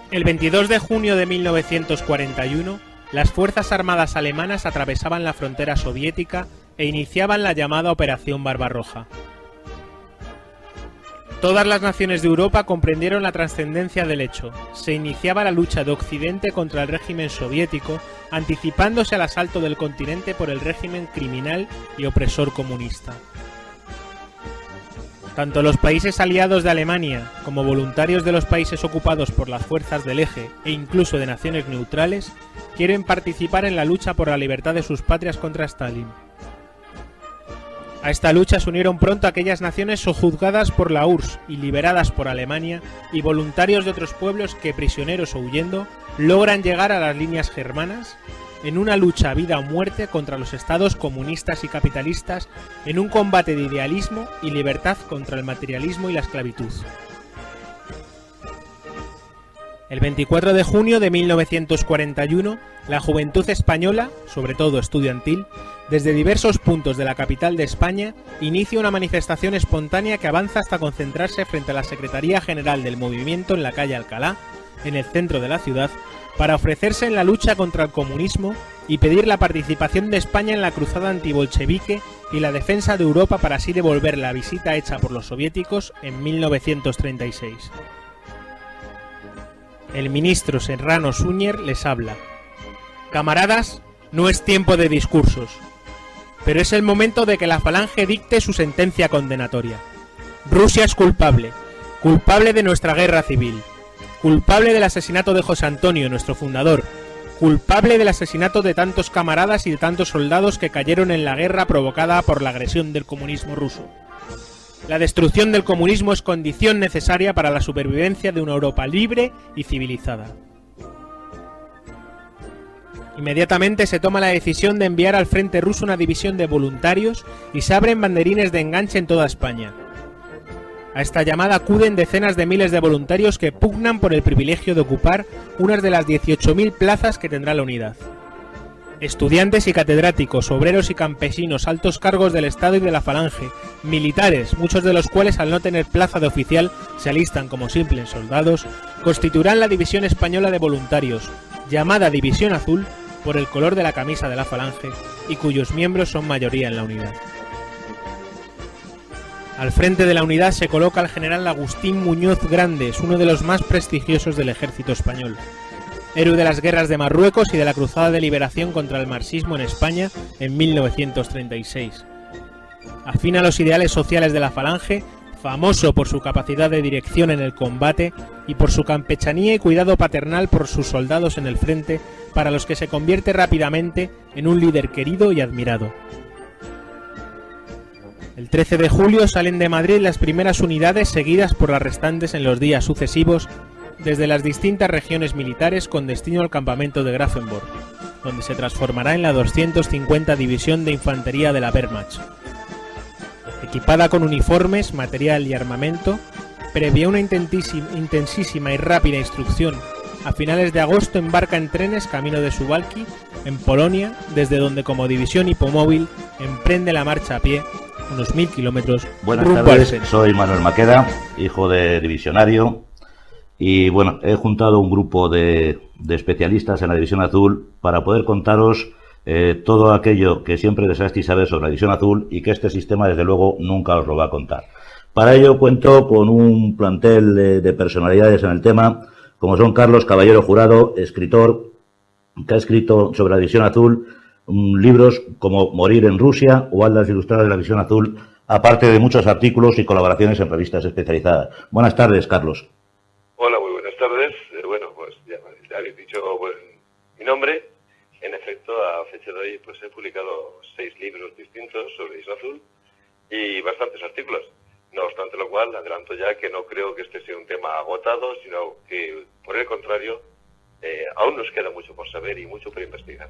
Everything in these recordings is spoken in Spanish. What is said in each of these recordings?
El 22 de junio de 1941, las fuerzas armadas alemanas atravesaban la frontera soviética e iniciaban la llamada Operación Barbarroja. Todas las naciones de Europa comprendieron la trascendencia del hecho. Se iniciaba la lucha de Occidente contra el régimen soviético, anticipándose al asalto del continente por el régimen criminal y opresor comunista. Tanto los países aliados de Alemania como voluntarios de los países ocupados por las fuerzas del Eje e incluso de naciones neutrales quieren participar en la lucha por la libertad de sus patrias contra Stalin. A esta lucha se unieron pronto aquellas naciones sojuzgadas por la URSS y liberadas por Alemania y voluntarios de otros pueblos que, prisioneros o huyendo, logran llegar a las líneas germanas en una lucha a vida o muerte contra los estados comunistas y capitalistas, en un combate de idealismo y libertad contra el materialismo y la esclavitud. El 24 de junio de 1941, la juventud española, sobre todo estudiantil, desde diversos puntos de la capital de España, inicia una manifestación espontánea que avanza hasta concentrarse frente a la Secretaría General del Movimiento en la calle Alcalá, en el centro de la ciudad, para ofrecerse en la lucha contra el comunismo y pedir la participación de España en la cruzada antibolchevique y la defensa de Europa para así devolver la visita hecha por los soviéticos en 1936. El ministro Serrano Suñer les habla. Camaradas, no es tiempo de discursos, pero es el momento de que la Falange dicte su sentencia condenatoria. Rusia es culpable, culpable de nuestra guerra civil, culpable del asesinato de José Antonio, nuestro fundador, culpable del asesinato de tantos camaradas y de tantos soldados que cayeron en la guerra provocada por la agresión del comunismo ruso. La destrucción del comunismo es condición necesaria para la supervivencia de una Europa libre y civilizada. Inmediatamente se toma la decisión de enviar al frente ruso una división de voluntarios y se abren banderines de enganche en toda España. A esta llamada acuden decenas de miles de voluntarios que pugnan por el privilegio de ocupar unas de las 18.000 plazas que tendrá la unidad. Estudiantes y catedráticos, obreros y campesinos, altos cargos del Estado y de la Falange, militares, muchos de los cuales al no tener plaza de oficial se alistan como simples soldados, constituirán la División Española de Voluntarios, llamada División Azul por el color de la camisa de la Falange y cuyos miembros son mayoría en la unidad. Al frente de la unidad se coloca el general Agustín Muñoz Grandes, uno de los más prestigiosos del ejército español. Héroe de las guerras de Marruecos y de la cruzada de liberación contra el marxismo en España en 1936. Afín a los ideales sociales de la Falange, famoso por su capacidad de dirección en el combate y por su campechanía y cuidado paternal por sus soldados en el frente, para los que se convierte rápidamente en un líder querido y admirado. El 13 de julio salen de Madrid las primeras unidades, seguidas por las restantes en los días sucesivos, desde las distintas regiones militares con destino al campamento de Grafenborg, donde se transformará en la 250 División de Infantería de la Wehrmacht. Equipada con uniformes, material y armamento, previa una intensísima y rápida instrucción, a finales de agosto embarca en trenes camino de Suwałki, en Polonia, desde donde como división hipomóvil emprende la marcha a pie, unos 1000 kilómetros. Buenas tardes, soy Manuel Maqueda, hijo de divisionario, y bueno, he juntado un grupo de especialistas en la División Azul para poder contaros todo aquello que siempre deseasteis saber sobre la División Azul y que este sistema desde luego nunca os lo va a contar. Para ello cuento con un plantel de personalidades en el tema, como son Carlos Caballero Jurado, escritor, que ha escrito sobre la División Azul libros como Morir en Rusia o Aldas Ilustradas de la División Azul, aparte de muchos artículos y colaboraciones en revistas especializadas. Buenas tardes, Carlos. Hola, muy buenas tardes. Bueno, pues ya habéis dicho mi nombre. En efecto, a fecha de hoy pues he publicado 6 libros distintos sobre División Azul y bastantes artículos. No obstante lo cual, adelanto ya que no creo que este sea un tema agotado, sino que, por el contrario, aún nos queda mucho por saber y mucho por investigar.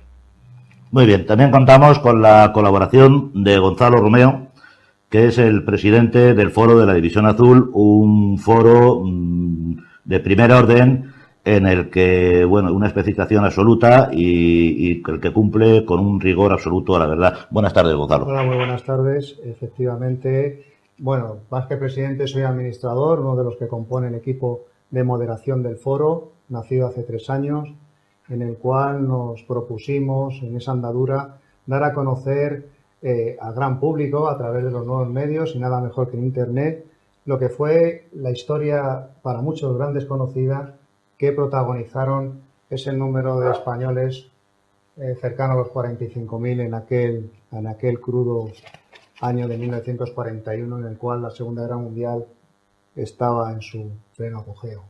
Muy bien, también contamos con la colaboración de Gonzalo Romeo, que es el presidente del Foro de la División Azul, un foro de primer orden en el que, bueno, una especificación absoluta y el que cumple con un rigor absoluto a la verdad. Buenas tardes, Gonzalo. Hola, muy buenas tardes. Efectivamente, bueno, más que presidente, soy administrador, uno de los que compone el equipo de moderación del foro, nacido hace 3 años, en el cual nos propusimos, en esa andadura, dar a conocer al gran público, a través de los nuevos medios, y nada mejor que en Internet, lo que fue la historia, para muchos gran desconocida, que protagonizaron ese número de españoles cercano a los 45.000 en aquel crudo año de 1941, en el cual la Segunda Guerra Mundial estaba en su pleno apogeo.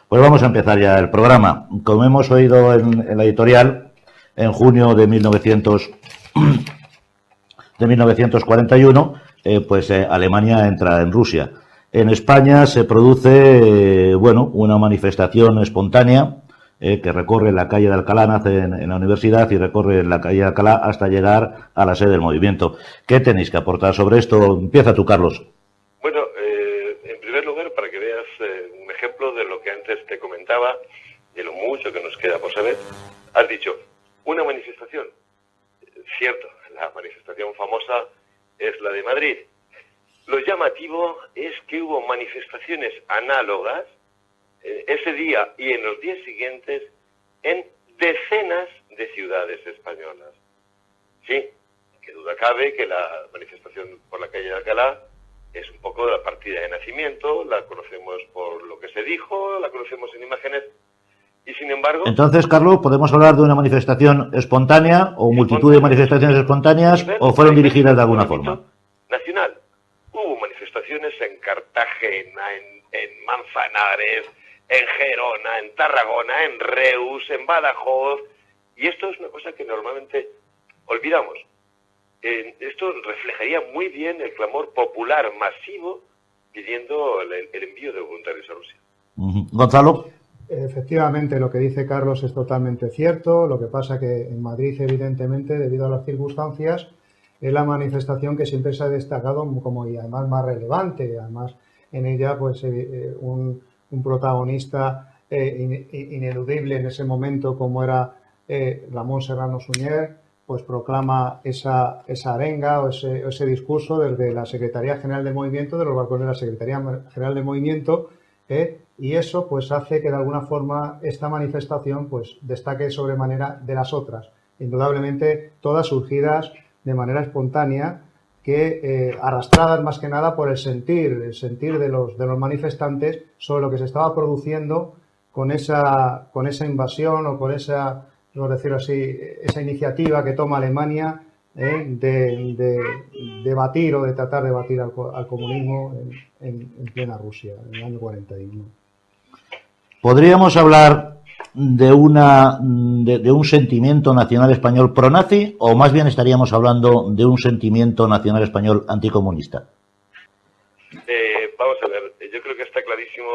Pues vamos a empezar ya el programa. Como hemos oído en la editorial, en junio de 1941, Alemania entra en Rusia. En España se produce, una manifestación espontánea que recorre la calle de Alcalá, nace en la universidad y recorre la calle de Alcalá hasta llegar a la sede del movimiento. ¿Qué tenéis que aportar sobre esto? Empieza tú, Carlos. Bueno, en primer lugar, para que veas un ejemplo de lo que antes te comentaba, de lo mucho que nos queda por saber, has dicho, una manifestación. Cierto, la manifestación famosa es la de Madrid. Lo llamativo es que hubo manifestaciones análogas ese día y en los días siguientes en decenas de ciudades españolas. Sí, qué duda cabe que la manifestación por la calle de Alcalá es un poco la partida de nacimiento, la conocemos por lo que se dijo, la conocemos en imágenes, y sin embargo... Entonces, Carlos, ¿podemos hablar de una manifestación espontánea o multitud de manifestaciones espontáneas o fueron dirigidas de alguna forma? Nacional. Hubo manifestaciones en Cartagena, en Manzanares, en Gerona, en Tarragona, en Reus, en Badajoz, y esto es una cosa que normalmente olvidamos. Esto reflejaría muy bien el clamor popular masivo pidiendo el envío de voluntarios a Rusia. Gonzalo. Efectivamente, lo que dice Carlos es totalmente cierto. Lo que pasa que en Madrid, evidentemente, debido a las circunstancias, es la manifestación que siempre se ha destacado como y además más relevante. Además, en ella, pues, un protagonista ineludible en ese momento, como era Ramón Serrano Suñer, pues proclama esa arenga o ese discurso desde la Secretaría General del Movimiento, de los balcones de la Secretaría General del Movimiento, y eso pues hace que de alguna forma esta manifestación pues destaque sobremanera de las otras, indudablemente todas surgidas de manera espontánea, que arrastradas más que nada por el sentir de los manifestantes sobre lo que se estaba produciendo con esa invasión o con esa, por decirlo así, esa iniciativa que toma Alemania de batir o de tratar de batir al comunismo en plena Rusia, en el año 41. ¿Podríamos hablar de un sentimiento nacional español pro-nazi o más bien estaríamos hablando de un sentimiento nacional español anticomunista? Vamos a ver, yo creo que está clarísimo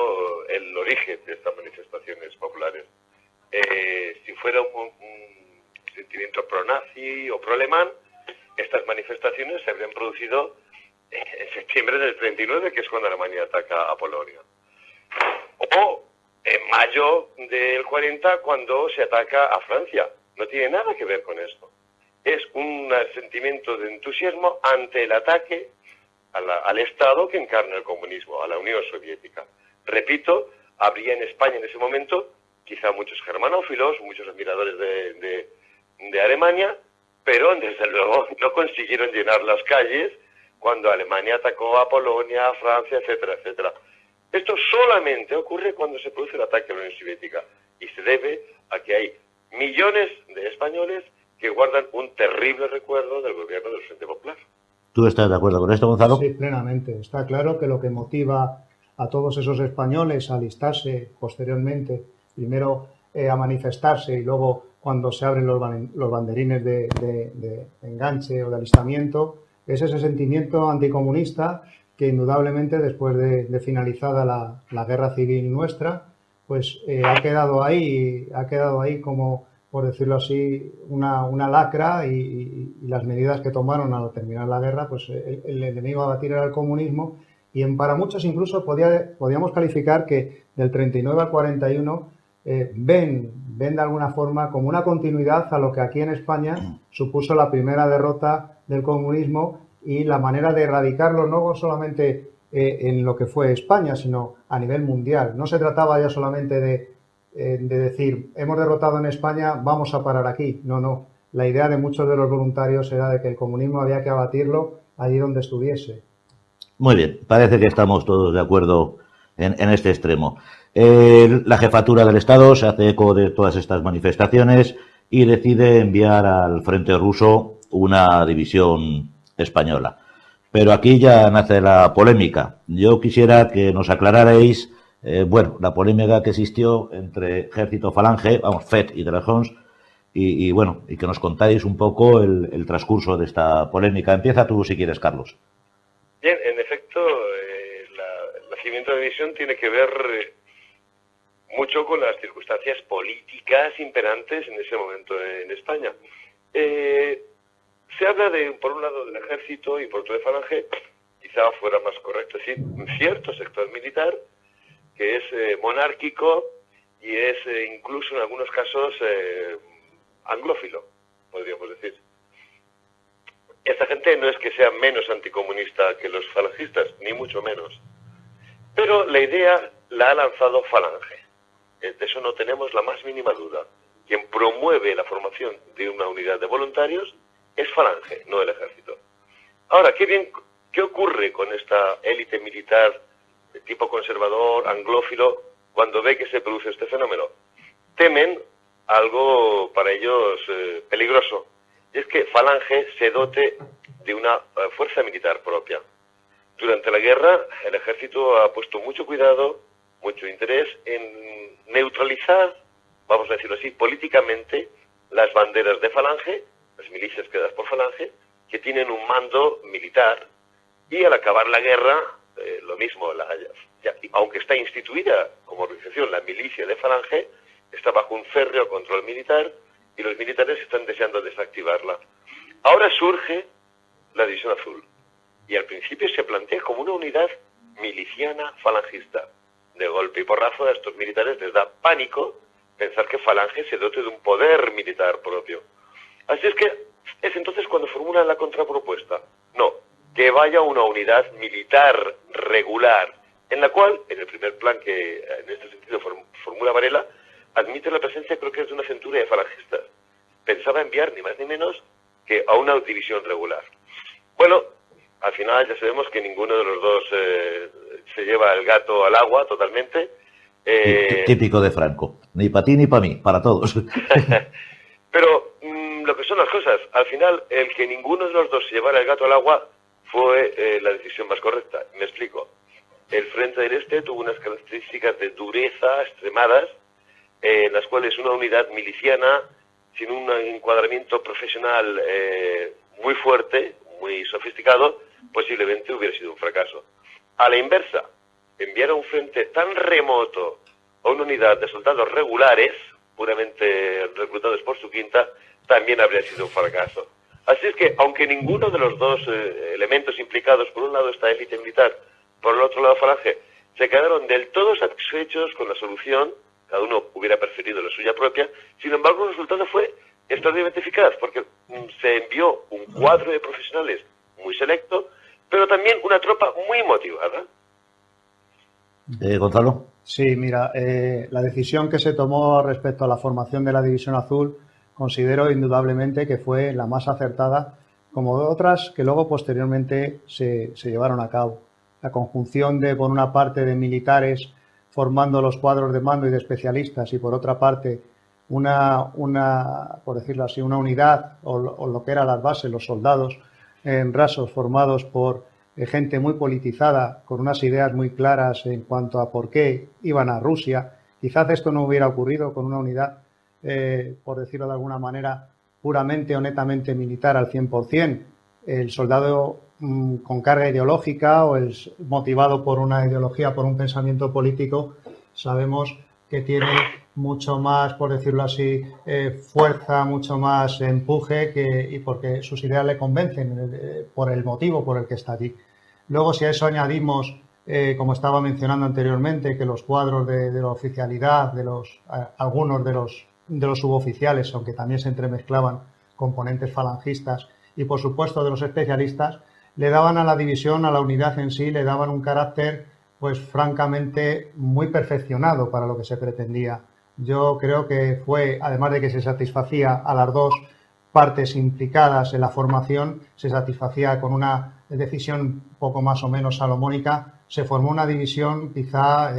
el origen de estas manifestaciones populares. Si fuera un sentimiento pro-nazi o pro-alemán, estas manifestaciones se habrían producido en septiembre del 39, que es cuando Alemania ataca a Polonia. O en mayo del 40, cuando se ataca a Francia. No tiene nada que ver con esto. Es un sentimiento de entusiasmo ante el ataque al Estado que encarna el comunismo, a la Unión Soviética. Repito, habría en España en ese momento quizá muchos germanófilos, muchos admiradores de Alemania, pero desde luego no consiguieron llenar las calles cuando Alemania atacó a Polonia, a Francia, etcétera, etcétera. Esto solamente ocurre cuando se produce el ataque a la Unión Soviética y se debe a que hay millones de españoles que guardan un terrible recuerdo del gobierno del Frente Popular. ¿Tú estás de acuerdo con esto, Gonzalo? Sí, plenamente. Está claro que lo que motiva a todos esos españoles a alistarse posteriormente, primero a manifestarse y luego cuando se abren los banderines de enganche o de alistamiento, que es ese sentimiento anticomunista que indudablemente después de finalizada la guerra civil nuestra, pues ha quedado ahí como, por decirlo así, una lacra, y las medidas que tomaron al terminar la guerra, pues el enemigo a batir era el comunismo, y para muchos incluso podíamos calificar que del 39 al 41 ven de alguna forma como una continuidad a lo que aquí en España supuso la primera derrota del comunismo y la manera de erradicarlo, no solamente en lo que fue España, sino a nivel mundial. No se trataba ya solamente de decir, hemos derrotado en España, vamos a parar aquí. No, no. La idea de muchos de los voluntarios era de que el comunismo había que abatirlo allí donde estuviese. Muy bien, parece que estamos todos de acuerdo en este extremo. La jefatura del Estado se hace eco de todas estas manifestaciones y decide enviar al frente ruso una división española. Pero aquí ya nace la polémica. Yo quisiera que nos aclararais, la polémica que existió entre Ejército Falange, FET y de las Hons, y que nos contáis un poco el transcurso de esta polémica. Empieza tú si quieres, Carlos. Bien, en efecto, el nacimiento de la división tiene que ver mucho con las circunstancias políticas imperantes en ese momento en España. Se habla por un lado del ejército y por otro de Falange, quizá fuera más correcto decir un cierto sector militar que es monárquico y es incluso en algunos casos anglófilo, podríamos decir. Esta gente no es que sea menos anticomunista que los falangistas, ni mucho menos. Pero la idea la ha lanzado Falange. De eso no tenemos la más mínima duda. Quien promueve la formación de una unidad de voluntarios es Falange, no el ejército. Ahora, ¿qué ocurre con esta élite militar de tipo conservador, anglófilo, cuando ve que se produce este fenómeno? Temen algo para ellos peligroso. Y es que Falange se dote de una fuerza militar propia. Durante la guerra, el ejército ha puesto mucho cuidado, mucho interés en neutralizar, vamos a decirlo así, políticamente, las banderas de Falange, las milicias creadas por Falange, que tienen un mando militar, y al acabar la guerra, lo mismo, aunque está instituida como organización la milicia de Falange, está bajo un férreo control militar, y los militares están deseando desactivarla. Ahora surge la División Azul, y al principio se plantea como una unidad miliciana falangista. De golpe y porrazo a estos militares les da pánico pensar que Falange se dote de un poder militar propio. Así es que es entonces cuando formulan la contrapropuesta. No, que vaya una unidad militar regular, en la cual, en el primer plan que en este sentido formula Varela, admite la presencia, creo que es de una centuria de falangistas. Pensaba enviar ni más ni menos que a una división regular. Bueno, al final ya sabemos que ninguno de los dos se lleva el gato al agua totalmente. Típico de Franco. Ni para ti ni para mí, para todos. Pero lo que son las cosas, al final el que ninguno de los dos se llevara el gato al agua fue la decisión más correcta. Me explico. El Frente del Este tuvo unas características de dureza extremadas, en las cuales una unidad miliciana sin un encuadramiento profesional muy fuerte, muy sofisticado, posiblemente hubiera sido un fracaso. A la inversa, enviar a un frente tan remoto a una unidad de soldados regulares, puramente reclutados por su quinta, también habría sido un fracaso. Así es que, aunque ninguno de los dos elementos implicados, por un lado esta élite militar, por el otro lado Falange, se quedaron del todo satisfechos con la solución, cada uno hubiera preferido la suya propia, sin embargo el resultado fue extraordinariamente eficaz, porque se envió un cuadro de profesionales muy selecto, pero también una tropa muy motivada. Gonzalo. Sí, mira, la decisión que se tomó respecto a la formación de la División Azul considero indudablemente que fue la más acertada, como otras que luego posteriormente se llevaron a cabo. La conjunción de, por una parte, de militares formando los cuadros de mando y de especialistas, y por otra parte por decirlo así, una unidad o lo que eran las bases, los soldados en rasos formados por gente muy politizada, con unas ideas muy claras en cuanto a por qué iban a Rusia. Quizás esto no hubiera ocurrido con una unidad, por decirlo de alguna manera, puramente o netamente militar al 100%, el soldado con carga ideológica o el motivado por una ideología, por un pensamiento político, sabemos que tiene mucho más, por decirlo así, fuerza, mucho más empuje y porque sus ideas le convencen por el motivo por el que está allí. Luego, si a eso añadimos, como estaba mencionando anteriormente, que los cuadros de la oficialidad, algunos de los suboficiales, aunque también se entremezclaban componentes falangistas, y por supuesto de los especialistas, le daban a la división, a la unidad en sí, le daban un carácter pues francamente muy perfeccionado para lo que se pretendía. Yo creo que fue, además de que se satisfacía a las dos partes implicadas en la formación, se satisfacía con una decisión poco más o menos salomónica, se formó una división quizá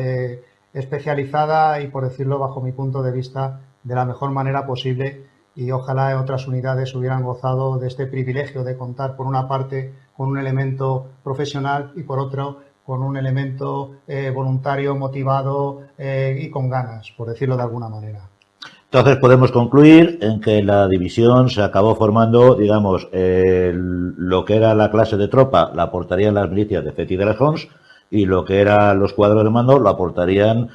especializada y, por decirlo bajo mi punto de vista, de la mejor manera posible, y ojalá otras unidades hubieran gozado de este privilegio de contar por una parte con un elemento profesional y por otro con un elemento voluntario, motivado y con ganas, por decirlo de alguna manera. Entonces podemos concluir en que la división se acabó formando, digamos, lo que era la clase de tropa la aportarían las milicias de Fet y de Lejons, y lo que eran los cuadros de mando lo aportarían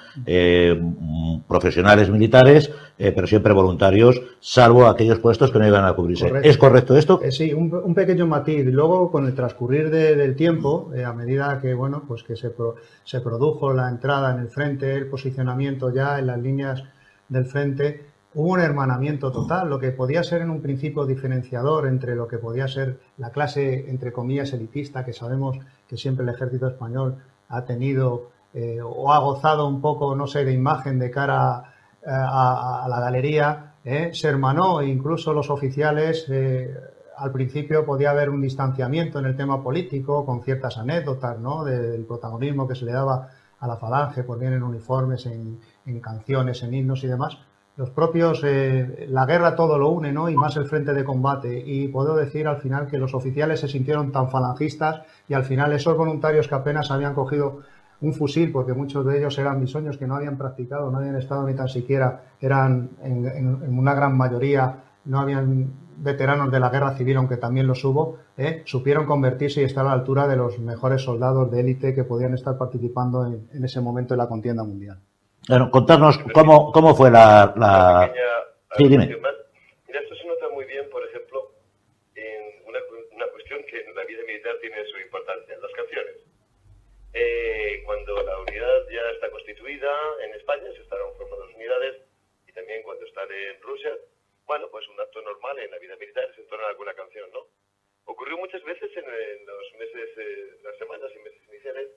profesionales militares, pero siempre voluntarios, salvo aquellos puestos que no iban a cubrirse. Correcto. ¿Es correcto esto? Sí, un pequeño matiz. Luego, con el transcurrir del tiempo, a medida que bueno, pues que se produjo la entrada en el frente, el posicionamiento ya en las líneas del frente, hubo un hermanamiento total, lo que podía ser en un principio diferenciador entre lo que podía ser la clase, entre comillas, elitista, que sabemos que siempre el ejército español ha tenido o ha gozado un poco, no sé, de imagen de cara a la galería, se hermanó, e incluso los oficiales, al principio podía haber un distanciamiento en el tema político, con ciertas anécdotas, ¿no?, del protagonismo que se le daba a la falange por bien en uniformes, en canciones, en himnos y demás. Los propios, la guerra todo lo une, ¿no?, y más el frente de combate, y puedo decir al final que los oficiales se sintieron tan falangistas, y al final esos voluntarios que apenas habían cogido un fusil, porque muchos de ellos eran bisoños que no habían practicado, no habían estado ni tan siquiera, eran en una gran mayoría, no habían veteranos de la guerra civil, aunque también los hubo, supieron convertirse y estar a la altura de los mejores soldados de élite que podían estar participando en ese momento de la contienda mundial. Bueno, contarnos cómo fue la... Sí, dime. Mira, esto se nota muy bien, por ejemplo, en una cuestión que en la vida militar tiene su importancia, las canciones. Cuando la unidad ya está constituida en España, se estarán formando las unidades, y también cuando están en Rusia, bueno, pues un acto normal en la vida militar es entonar alguna canción, ¿no? Ocurrió muchas veces en los meses, las semanas y meses iniciales,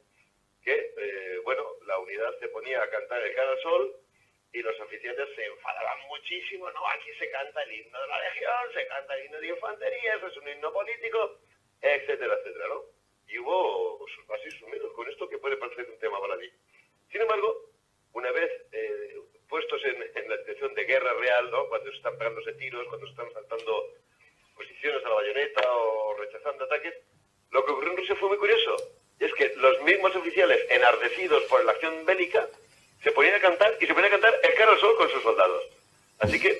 que, bueno, la unidad se ponía a cantar el Cara al Sol y los oficiales se enfadaban muchísimo, no, aquí se canta el himno de la Legión, se canta el himno de infantería, eso es un himno político, etcétera, etcétera, ¿no? Y hubo sus más y sus menos con esto, que puede parecer un tema baladí. Sin embargo, una vez puestos en la situación de guerra real, ¿no?, cuando se están pegándose tiros, cuando se están saltando posiciones a la bayoneta o rechazando ataques, lo que ocurrió en Rusia fue muy curioso. Es que los mismos oficiales, enardecidos por la acción bélica, se ponían a cantar el Cara al Sol con sus soldados. Así que,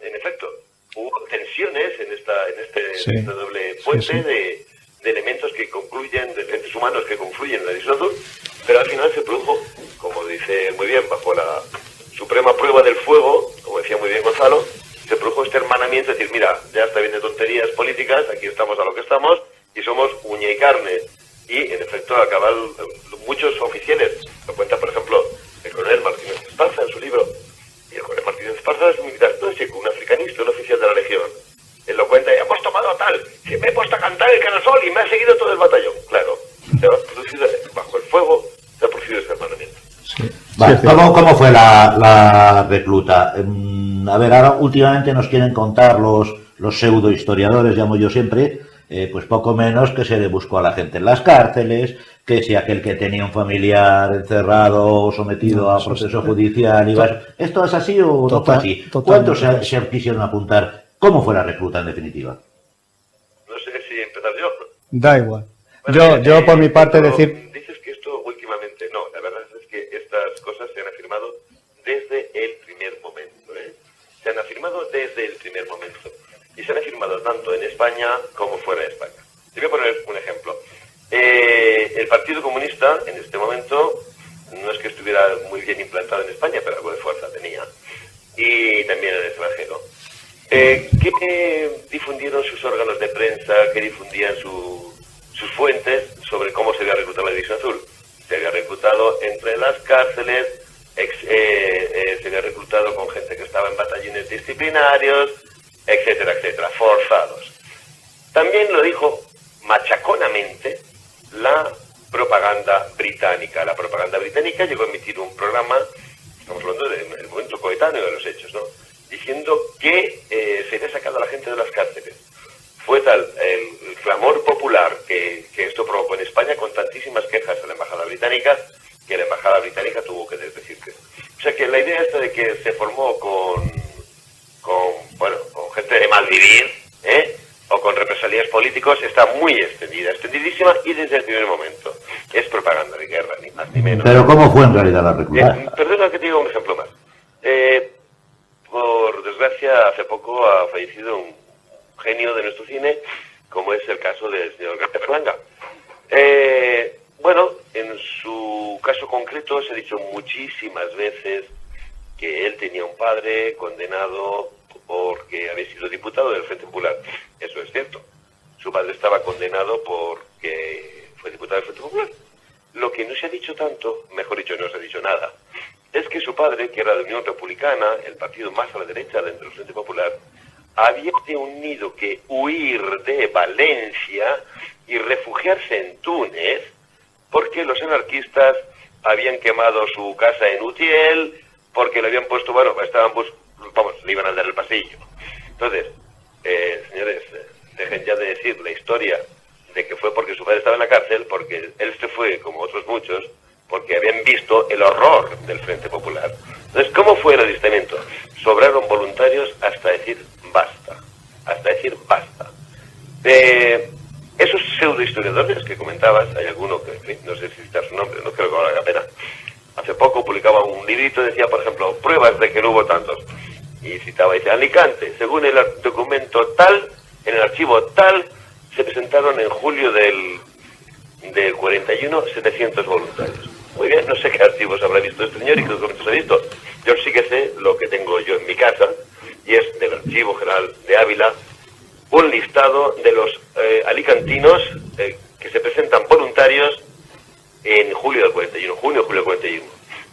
en efecto, hubo tensiones en este doble puente de elementos que concluyen, de elementos humanos que confluyen en la división azul, pero al final se produjo, como dice muy bien, bajo la suprema prueba del fuego, como decía muy bien Gonzalo, se produjo este hermanamiento, es decir, mira, ya está bien de tonterías políticas, aquí estamos a lo que estamos, y somos uña y carne. Y, en efecto, acaban muchos oficiales, lo cuenta, por ejemplo, el coronel Martínez Esparza en su libro, y el coronel Martínez Esparza es un militar tóxico, un africanista, un oficial de la Legión. Él lo cuenta y hemos tomado a tal, que me he puesto a cantar el Cara al Sol y me ha seguido todo el batallón. Claro, se ha producido, bajo el fuego, se ha producido este hermanamiento. Sí. Vale, ¿cómo fue la recluta? A ver, ahora últimamente nos quieren contar los pseudo historiadores, llamo yo siempre, pues poco menos que se le buscó a la gente en las cárceles, que si aquel que tenía un familiar encerrado o sometido a proceso judicial iba... ¿Esto es así o no fue así? ¿Cuántos se quisieron apuntar? ¿Cómo fue la recluta en definitiva? No sé si empezar yo. Da igual. Bueno, yo por mi parte decir... Dices que esto últimamente no, la verdad es que estas cosas se han afirmado desde el primer momento, Se han afirmado desde el primer momento. y se han firmado tanto en España como fuera de España. Te voy a poner un ejemplo. El Partido Comunista, en este momento, no es que estuviera muy bien implantado en España, pero algo de fuerza tenía, y también en el extranjero. ¿Qué difundieron sus órganos de prensa, qué difundían sus fuentes sobre cómo se había reclutado la División Azul? Se había reclutado entre las cárceles, se había reclutado con gente que estaba en batallones disciplinarios, etcétera, etcétera, forzados. También lo dijo machaconamente la propaganda británica. La propaganda británica llegó a emitir un programa, estamos hablando del momento coetáneo de los hechos, ¿no?, diciendo que se había sacado a la gente de las cárceles. Fue tal el clamor popular que esto provocó en España, con tantísimas quejas a la embajada británica, que la embajada británica tuvo que decir que... O sea que la idea esta de que se formó con gente de mal vivir, o con represalias políticos, está muy extendida, extendidísima, y desde el primer momento. Es propaganda de guerra, ni más ni menos. Pero ¿cómo fue en realidad la reclutación? Perdona que te diga un ejemplo más. Por desgracia, hace poco ha fallecido un genio de nuestro cine, como es el caso del señor García Berlanga. Bueno, en su caso concreto se ha dicho muchísimas veces que él tenía un padre condenado porque había sido diputado del Frente Popular. Eso es cierto. Su padre estaba condenado porque fue diputado del Frente Popular. Lo que no se ha dicho tanto, mejor dicho, no se ha dicho nada, es que su padre, que era de Unión Republicana, el partido más a la derecha dentro del Frente Popular, había tenido que huir de Valencia y refugiarse en Túnez porque los anarquistas habían quemado su casa en Utiel, porque le habían puesto, le iban a dar el pasillo. Entonces, señores, dejen ya de decir la historia de que fue porque su padre estaba en la cárcel, porque él se fue, como otros muchos, porque habían visto el horror del Frente Popular. Entonces, ¿cómo fue el alistamiento? Sobraron voluntarios hasta decir basta. Hasta decir basta. De esos pseudohistoriadores que comentabas, hay alguno que, en fin, no sé si citar su nombre, no creo que valga la pena. Hace poco publicaba un librito, decía, por ejemplo, pruebas de que no hubo tantos. Y citaba, dice, Alicante, según el documento tal, en el archivo tal, se presentaron en julio del 41 700 voluntarios. Muy bien, no sé qué archivos habrá visto este señor y qué documentos ha visto. Yo sí que sé lo que tengo yo en mi casa, y es del Archivo General de Ávila, un listado de los alicantinos que se presentan voluntarios en julio del 41, junio-julio del 41.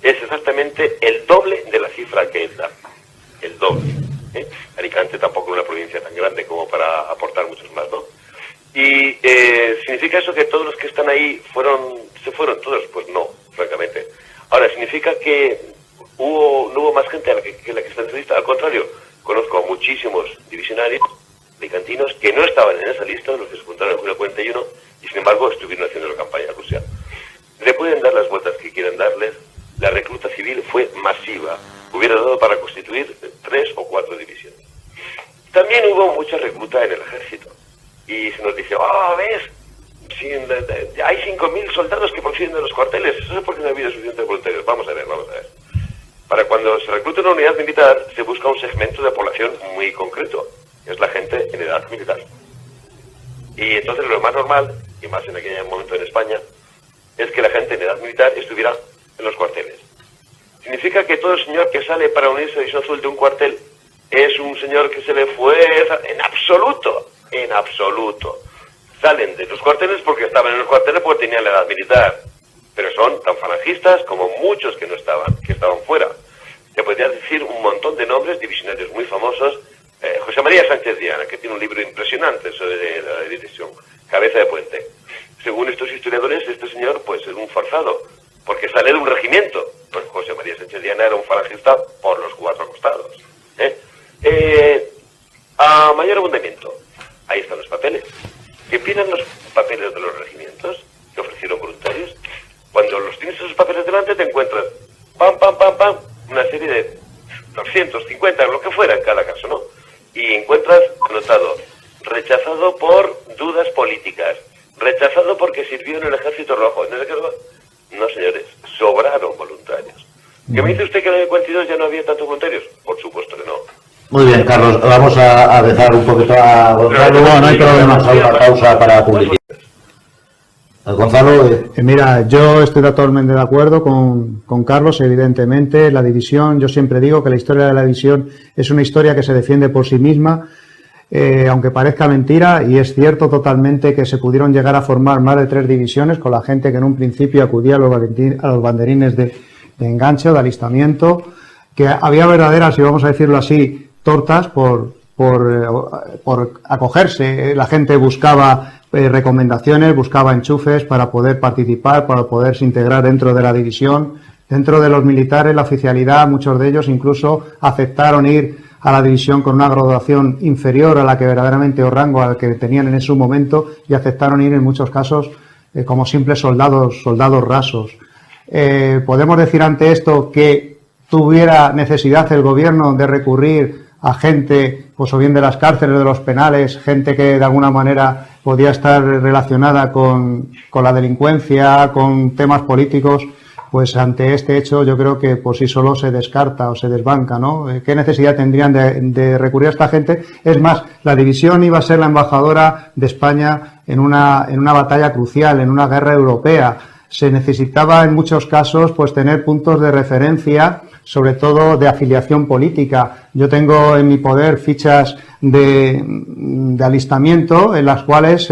Es exactamente el doble de la cifra que él da. El doble. Alicante tampoco es una provincia tan grande como para aportar muchos más, ¿no? Y ¿significa eso que todos los que están ahí se fueron todos? Pues no, francamente. Ahora, ¿significa que no hubo más gente que la que está en esa lista? Al contrario, conozco a muchísimos divisionarios alicantinos que no estaban en esa lista, los que se apuntaron en julio del 41, y sin embargo estuvieron haciendo la campaña crucial. Le pueden dar las vueltas que quieran darles, la recluta civil fue masiva, hubiera dado para constituir 3 o 4 divisiones. También hubo mucha recluta en el ejército, y se nos dice, ¿ves? Hay 5.000 soldados que proceden de los cuarteles, eso es porque no ha habido suficientes voluntarios. Vamos a ver. Para cuando se recluta una unidad militar, se busca un segmento de población muy concreto, que es la gente en edad militar. Y entonces lo más normal, y más en aquel momento en España, es que la gente en edad militar estuviera en los cuarteles. ¿Significa que todo señor que sale para unirse a División Azul de un cuartel es un señor que se le fue? En absoluto, en absoluto. Salen de los cuarteles porque estaban en los cuarteles porque tenían la edad militar. Pero son tan falangistas como muchos que estaban fuera. Te podría decir un montón de nombres, divisionarios muy famosos. José María Sánchez Diana, que tiene un libro impresionante sobre la división, Cabeza de Puente. Según estos historiadores, este señor pues es un forzado, porque sale de un regimiento. Pues José María Sánchez Diana era un falangista por los 4 costados. A mayor abundamiento, ahí están los papeles. ¿Qué opinan los papeles de los regimientos que ofrecieron voluntarios? Cuando los tienes esos papeles delante te encuentras, pam, una serie de 250, lo que fuera en cada caso, ¿no? Y encuentras anotado, rechazado por dudas políticas, rechazado porque sirvió en el Ejército Rojo. No, señores, sobraron voluntarios. ¿Que me dice usted que en el 42 ya no había tantos voluntarios? Por supuesto que no. Muy bien, Carlos, vamos a dejar un poquito a Gonzalo. No hay problema, a una pausa para publicidad. Gonzalo. Mira, yo estoy totalmente de acuerdo con Carlos, evidentemente. La división, yo siempre digo que la historia de la división es una historia que se defiende por sí misma, aunque parezca mentira, y es cierto totalmente que se pudieron llegar a formar más de 3 divisiones con la gente que en un principio acudía a los banderines de enganche o de alistamiento, que había verdaderas, y vamos a decirlo así, tortas por acogerse. La gente buscaba recomendaciones, buscaba enchufes para poder participar, para poderse integrar dentro de la división. Dentro de los militares, la oficialidad, muchos de ellos incluso aceptaron ir a la división con una graduación inferior a la que verdaderamente o rango al que tenían en ese momento, y aceptaron ir en muchos casos como simples soldados rasos. Podemos decir ante esto que tuviera necesidad el gobierno de recurrir a gente, pues o bien de las cárceles, de los penales, gente que de alguna manera podía estar relacionada con la delincuencia, con temas políticos. Pues ante este hecho yo creo que por sí solo se descarta o se desbanca, ¿no? ¿Qué necesidad tendrían de recurrir a esta gente? Es más, la división iba a ser la embajadora de España en una batalla crucial, en una guerra europea. Se necesitaba en muchos casos pues tener puntos de referencia, sobre todo de afiliación política. Yo tengo en mi poder fichas de alistamiento en las cuales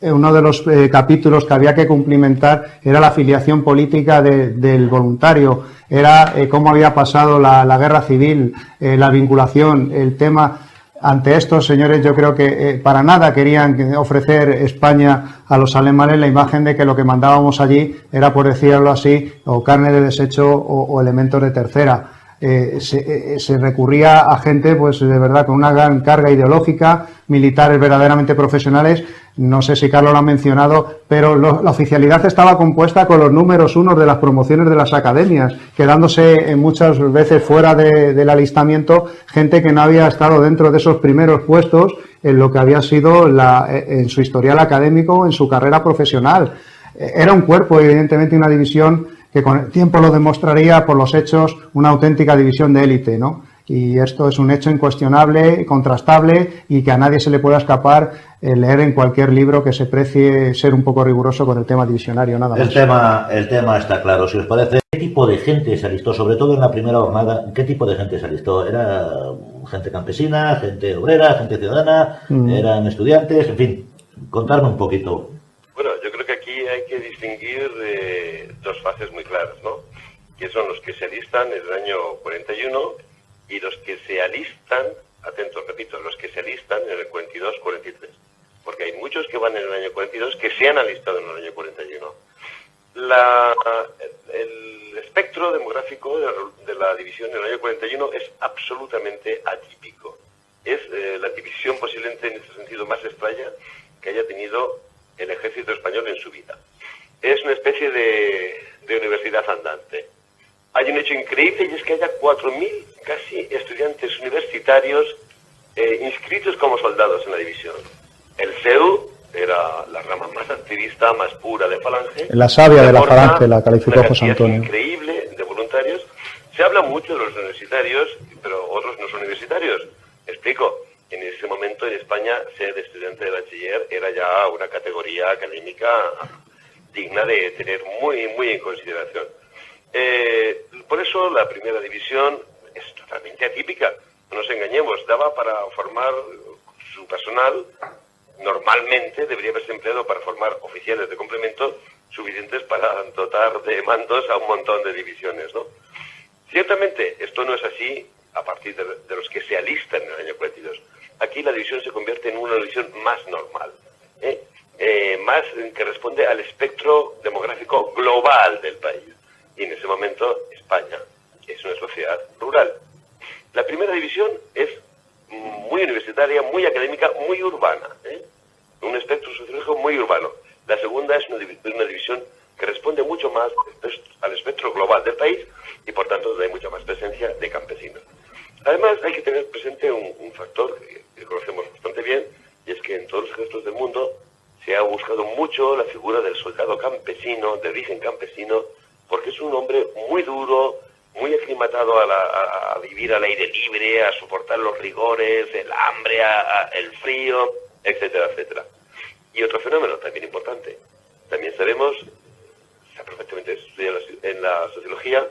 uno de los capítulos que había que cumplimentar era la afiliación política del voluntario, era cómo había pasado la guerra civil, la vinculación, el tema. Ante estos señores yo creo que para nada querían ofrecer España a los alemanes la imagen de que lo que mandábamos allí era, por decirlo así, o carne de desecho o elementos de tercera. Se recurría a gente pues de verdad con una gran carga ideológica, militares verdaderamente profesionales. No sé si Carlos lo ha mencionado, pero la oficialidad estaba compuesta con los números 1 de las promociones de las academias, quedándose muchas veces fuera del alistamiento gente que no había estado dentro de esos primeros puestos en lo que había sido en su historial académico, en su carrera profesional. Era un cuerpo, evidentemente, una división que con el tiempo lo demostraría por los hechos, una auténtica división de élite, ¿no? Y esto es un hecho incuestionable, contrastable, y que a nadie se le pueda escapar leer en cualquier libro que se precie ser un poco riguroso con el tema divisionario, nada más. El tema está claro. Si os parece, ¿qué tipo de gente se alistó? Sobre todo en la primera jornada, ¿qué tipo de gente se alistó? ¿Era gente campesina, gente obrera, gente ciudadana? ¿Eran estudiantes? En fin, contarme un poquito. Bueno, yo creo que aquí hay que distinguir 2 fases muy claras, ¿no? Que son los que se alistan en el año 41 y los que se alistan, atentos, repito, los que se alistan en el 42-43. Porque hay muchos que van en el año 42 que se han alistado en el año 41. El espectro demográfico de la división en el año 41 es absolutamente atípico. Es la división posiblemente en este sentido más extraña que haya tenido el ejército español en su vida. Es una especie de universidad andante. Hay un hecho increíble y es que haya 4.000 casi estudiantes universitarios inscritos como soldados en la división. El CEU era la rama más activista, más pura de Falange. La savia de la Falange la calificó José Antonio. Increíble de voluntarios. Se habla mucho de los universitarios, pero otros no son universitarios. Explico. En ese momento en España ser estudiante de bachiller era ya una categoría académica digna de tener muy, muy en consideración. Por eso la primera división es totalmente atípica. No nos engañemos, daba para formar su personal. Normalmente debería haberse empleado para formar oficiales de complemento suficientes para dotar de mandos a un montón de divisiones, ¿no? Ciertamente esto no es así a partir de los que se alistan en el año 42. Aquí la división se convierte en una división más normal, más que responde al espectro demográfico global del país. Y en ese momento España es una sociedad rural. La primera división es muy universitaria, muy académica, muy urbana, un espectro sociológico muy urbano. La segunda es una división que responde mucho más al espectro global del país y por tanto hay mucha más presencia de campesinos. Además hay que tener presente un factor que conocemos bastante bien, y es que en todos los ejércitos del mundo se ha buscado mucho la figura del soldado campesino, de origen campesino, porque es un hombre muy duro, muy aclimatado a vivir al aire libre, a soportar los rigores, el hambre, el frío, etcétera, etcétera. Y otro fenómeno también importante, también sabemos, está perfectamente estudiado en la sociología,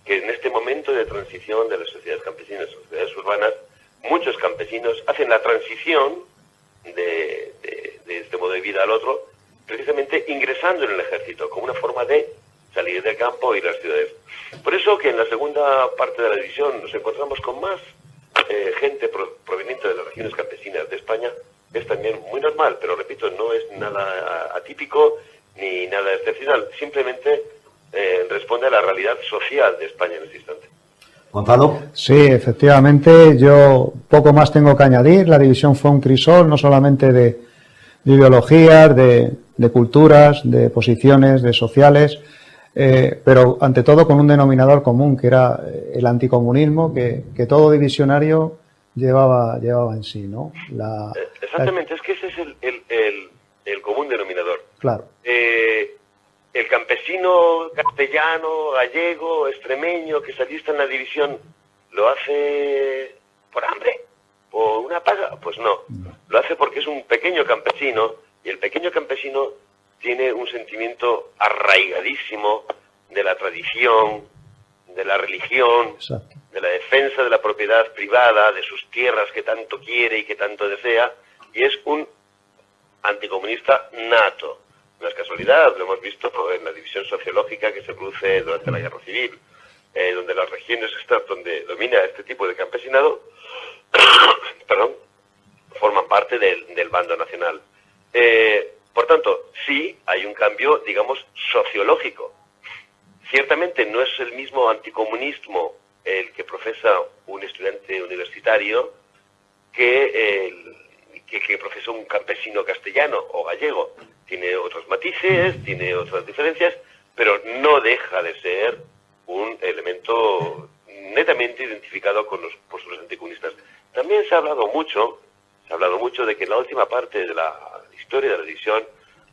que en este momento de transición de las sociedades campesinas a sociedades urbanas, muchos campesinos hacen la transición de este modo de vida al otro, precisamente ingresando en el ejército, como una forma de salir del campo y ir a las ciudades. Por eso que en la segunda parte de la división nos encontramos con más gente proveniente de las regiones campesinas de España. Es también muy normal, pero repito, no es nada atípico ni nada excepcional, simplemente responde a la realidad social de España en este instante. Gonzalo. Sí, efectivamente, yo poco más tengo que añadir. La división fue un crisol, no solamente de ideologías, de culturas, de posiciones, de sociales, pero ante todo con un denominador común, que era el anticomunismo, que todo divisionario llevaba en sí, ¿no? Exactamente, es que ese es el común denominador. Claro. El campesino castellano, gallego, extremeño que se alista en la división, ¿lo hace por hambre? ¿Por una paga? Pues no. Lo hace porque es un pequeño campesino, y el pequeño campesino tiene un sentimiento arraigadísimo de la tradición, de la religión, Exacto. de la defensa de la propiedad privada, de sus tierras que tanto quiere y que tanto desea, y es un anticomunista nato. No es casualidad, lo hemos visto en la división sociológica que se produce durante la Guerra Civil, donde las regiones donde domina este tipo de campesinado, perdón, forman parte del bando nacional. Por tanto, sí hay un cambio, digamos, sociológico. Ciertamente no es el mismo anticomunismo el que profesa un estudiante universitario que profesa un campesino castellano o gallego. Tiene otros matices, tiene otras diferencias, pero no deja de ser un elemento netamente identificado con los posturas anticomunistas. También se ha hablado mucho de que en la última parte de la historia de la división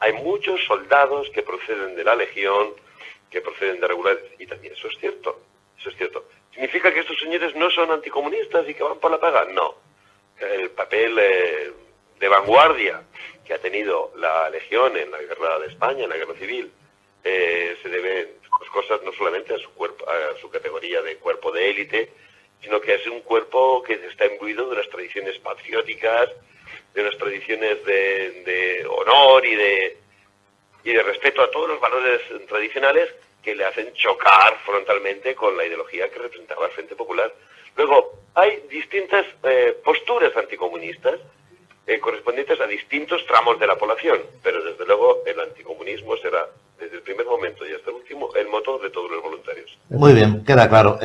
hay muchos soldados que proceden de la Legión, que proceden de regulares, y también eso es cierto. ¿Significa que estos señores no son anticomunistas y que van por la paga? No. El papel de vanguardia que ha tenido la Legión en la Guerra de España, en la Guerra Civil, se debe pues, cosas no solamente a su categoría de cuerpo de élite, sino que es un cuerpo que está imbuido de las tradiciones patrióticas, de unas tradiciones de honor y de respeto a todos los valores tradicionales que le hacen chocar frontalmente con la ideología que representaba el Frente Popular. Luego, hay distintas posturas anticomunistas correspondientes a distintos tramos de la población, pero desde luego el anticomunismo será, desde el primer momento y hasta el último, el motor de todos los voluntarios. Muy bien, queda claro.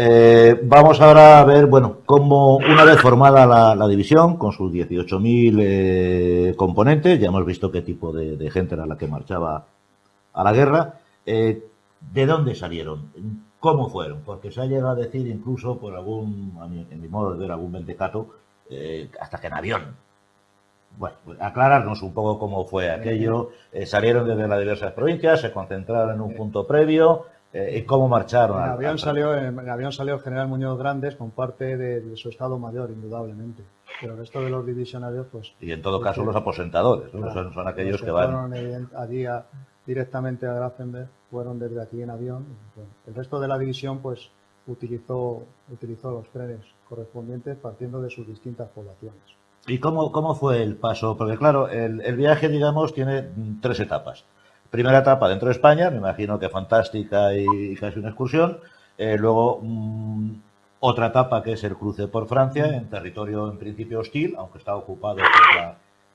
Vamos ahora a ver, bueno, cómo una vez formada la división, con sus 18.000 componentes, ya hemos visto qué tipo de gente era la que marchaba a la guerra, ¿de dónde salieron? ¿Cómo fueron? Porque se ha llegado a decir incluso por en mi modo de ver, algún mentecato, hasta que en avión. Bueno, pues aclararnos un poco cómo fue aquello. Salieron desde las diversas provincias, se concentraron en un punto previo, y cómo marcharon. En avión salió el general Muñoz Grandes con parte de su Estado Mayor, indudablemente. Pero el resto de los divisionarios, pues... Y en todo caso los aposentadores, ¿no? Claro, son aquellos que van... Fueron allí directamente a Grafenberg, fueron desde aquí en avión. Bueno, el resto de la división, pues, utilizó los trenes correspondientes partiendo de sus distintas poblaciones. ¿Y cómo fue el paso? Porque claro, el viaje, digamos, tiene 3 etapas. Primera etapa dentro de España, me imagino que fantástica y casi una excursión. Luego, otra etapa que es el cruce por Francia, en territorio en principio hostil, aunque está ocupado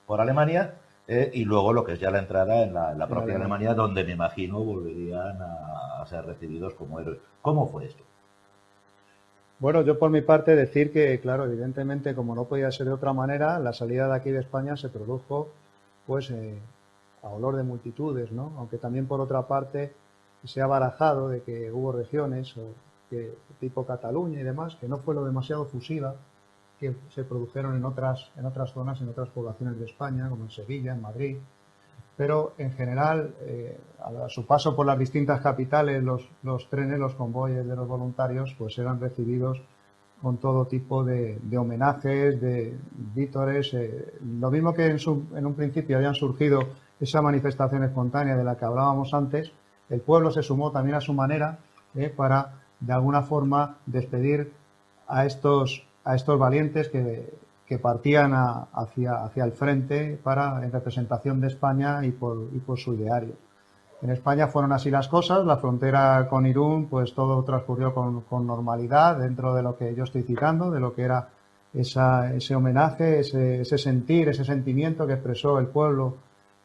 por Alemania. Y luego lo que es ya la entrada en la propia Alemania, donde me imagino volverían a ser recibidos como héroes. ¿Cómo fue esto? Bueno, yo por mi parte decir que, claro, evidentemente, como no podía ser de otra manera, la salida de aquí de España se produjo, pues, a olor de multitudes, ¿no? Aunque también, por otra parte, se ha barajado de que hubo regiones, tipo Cataluña y demás, que no fue lo demasiado fusiva, que se produjeron en otras zonas, en otras poblaciones de España, como en Sevilla, en Madrid. pero en general, a su paso por las distintas capitales, los trenes, los convoyes de los voluntarios, pues eran recibidos con todo tipo de homenajes, de vítores. Lo mismo que en un principio habían surgido esa manifestación espontánea de la que hablábamos antes, el pueblo se sumó también a su manera para, de alguna forma, despedir a estos valientes que partían hacia el frente en representación de España y por su ideario. En España fueron así las cosas, la frontera con Irún, pues todo transcurrió con normalidad dentro de lo que yo estoy citando, de lo que era ese homenaje, ese sentir, ese sentimiento que expresó el pueblo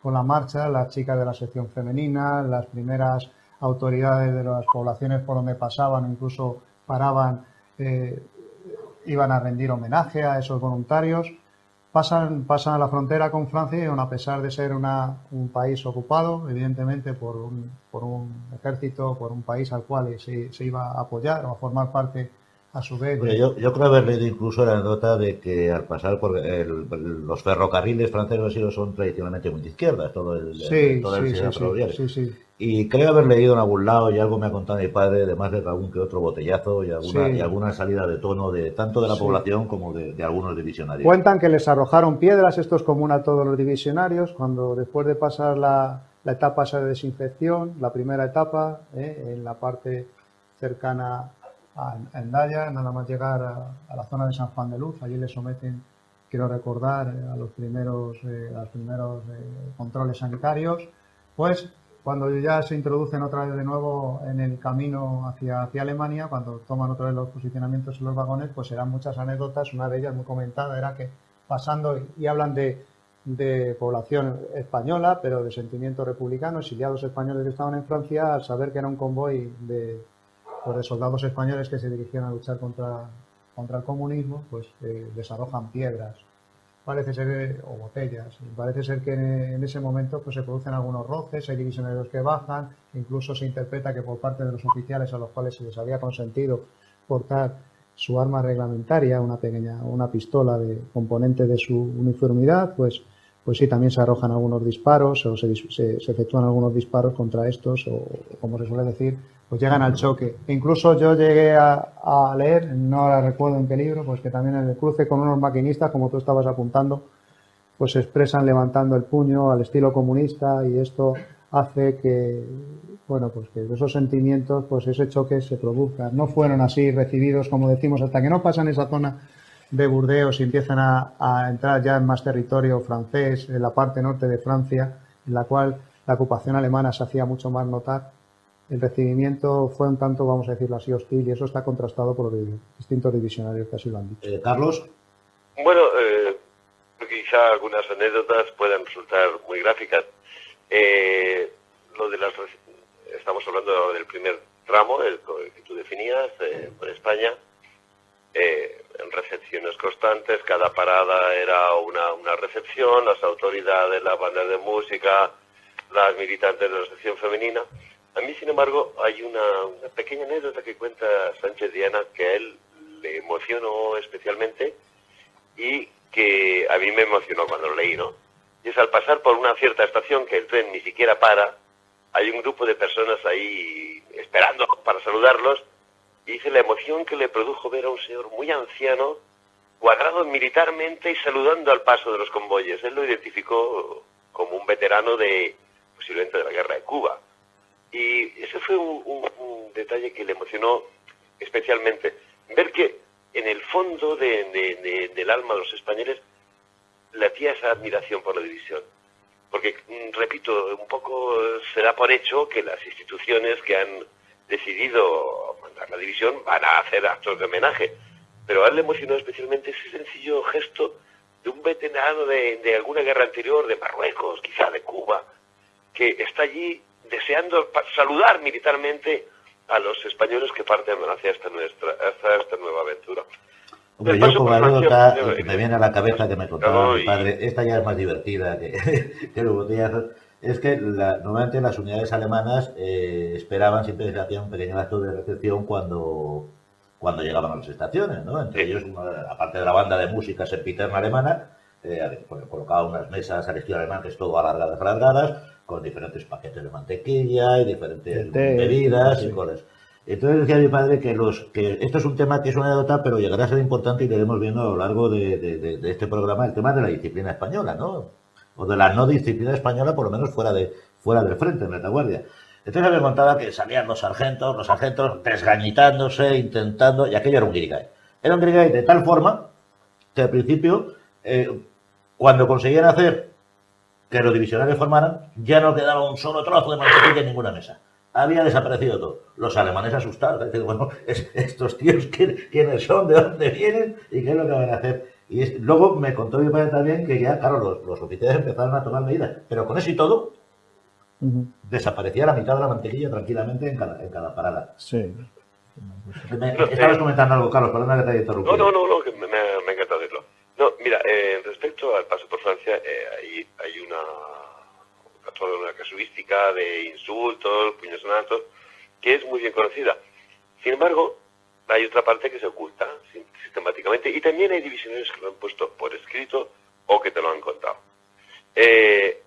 con la marcha, las chicas de la sección femenina, las primeras autoridades de las poblaciones por donde pasaban, incluso paraban, iban a rendir homenaje a esos voluntarios. Pasan a la frontera con Francia y, a pesar de ser un país ocupado, evidentemente por un ejército, por un país al cual se iba a apoyar o a formar parte a su vez. Bueno, yo creo haber leído incluso la anécdota de que al pasar por los ferrocarriles franceses son tradicionalmente muy de izquierdas, todo el sistema ferroviario. Sí. Y creo haber leído en algún lado, y algo me ha contado mi padre, además de algún que otro botellazo y alguna salida de tono tanto de la población como de algunos divisionarios. Cuentan que les arrojaron piedras, esto es común a todos los divisionarios, cuando después de pasar la etapa esa de desinfección, la primera etapa, en la parte cercana a Hendaya, nada más llegar a la zona de San Juan de Luz, allí les someten, quiero recordar, a los primeros controles sanitarios, pues cuando ya se introducen otra vez de nuevo en el camino hacia Alemania, cuando toman otra vez los posicionamientos en los vagones, pues eran muchas anécdotas. Una de ellas muy comentada era que pasando, y hablan de población española, pero de sentimiento republicano, exiliados españoles que estaban en Francia, al saber que era un convoy de soldados españoles que se dirigían a luchar contra el comunismo, pues desarrojan piedras, parece ser, o botellas. Parece ser que en ese momento pues se producen algunos roces, hay divisionarios que bajan, incluso se interpreta que por parte de los oficiales a los cuales se les había consentido portar su arma reglamentaria, una pistola de componente de su uniformidad, pues sí, también se arrojan algunos disparos o se efectúan algunos disparos contra estos, o como se suele decir, pues llegan al choque. E incluso yo llegué a leer, no la recuerdo en qué libro, pues que también en el cruce con unos maquinistas, como tú estabas apuntando, pues se expresan levantando el puño al estilo comunista, y esto hace que, bueno, pues que esos sentimientos, pues ese choque se produzca. No fueron así recibidos, como decimos, hasta que no pasan esa zona de Burdeos y empiezan a entrar ya en más territorio francés, en la parte norte de Francia, en la cual la ocupación alemana se hacía mucho más notar. El recibimiento fue un tanto, vamos a decirlo así, hostil, y eso está contrastado por los distintos divisionarios que así lo han dicho. Carlos. Bueno, quizá algunas anécdotas puedan resultar muy gráficas. Estamos hablando del primer tramo, el que tú definías, por España, en recepciones constantes, cada parada era una recepción, las autoridades, las bandas de música, las militantes de la sección femenina. A mí, sin embargo, hay una pequeña anécdota que cuenta Sánchez Diana que a él le emocionó especialmente y que a mí me emocionó cuando lo leí, ¿no? Y es al pasar por una cierta estación que el tren ni siquiera para, hay un grupo de personas ahí esperando para saludarlos, y dice la emoción que le produjo ver a un señor muy anciano, cuadrado militarmente y saludando al paso de los convoyes. Él lo identificó como un veterano posiblemente de la guerra de Cuba. Y ese fue un detalle que le emocionó especialmente. Ver que en el fondo del alma de los españoles latía esa admiración por la división. Porque, repito, un poco se da por hecho que las instituciones que han decidido mandar la división van a hacer actos de homenaje. Pero a él le emocionó especialmente ese sencillo gesto de un veterano de alguna guerra anterior, de Marruecos, quizá de Cuba, que está allí deseando saludar militarmente a los españoles que parten hacia esta nueva aventura. Hombre, yo como anécdota que me viene a la cabeza que me contaba mi padre, esta ya es más divertida que los botellazos, es que normalmente las unidades alemanas esperaban, siempre se hacía un pequeño acto de recepción cuando llegaban a las estaciones, ¿no? Entre ellos, aparte de la banda de música sempiterna alemana, colocado unas mesas al estilo alemán, que es todo alargadas, con diferentes paquetes de mantequilla y diferentes bebidas y cosas. Entonces decía mi padre que esto es un tema que es una anécdota, pero llegará a ser importante y lo iremos viendo a lo largo de este programa, el tema de la disciplina española, ¿no? O de la no disciplina española, por lo menos fuera del frente, en retaguardia. Entonces me contaba que salían los sargentos desgañitándose, intentando, y aquello era un guirigay. Era un guirigay de tal forma que al principio, cuando conseguían hacer que los divisionarios formaran, ya no quedaba un solo trozo de mantequilla en ninguna mesa. Había desaparecido todo. Los alemanes asustados. Bueno, estos tíos, ¿quiénes son? ¿De dónde vienen? ¿Y qué es lo que van a hacer? Y luego me contó mi padre también que ya, claro, los oficiales empezaron a tomar medidas. Pero con eso y todo, desaparecía la mitad de la mantequilla tranquilamente en cada parada. Sí. Estabas comentando algo, Carlos, perdona que te haya interrumpido. No, que me ha encantado oírlo. No, mira, respecto al paso por Francia, hay toda una casuística de insultos, puños en alto, que es muy bien conocida. Sin embargo, hay otra parte que se oculta sistemáticamente, y también hay divisionarios que lo han puesto por escrito o que te lo han contado. El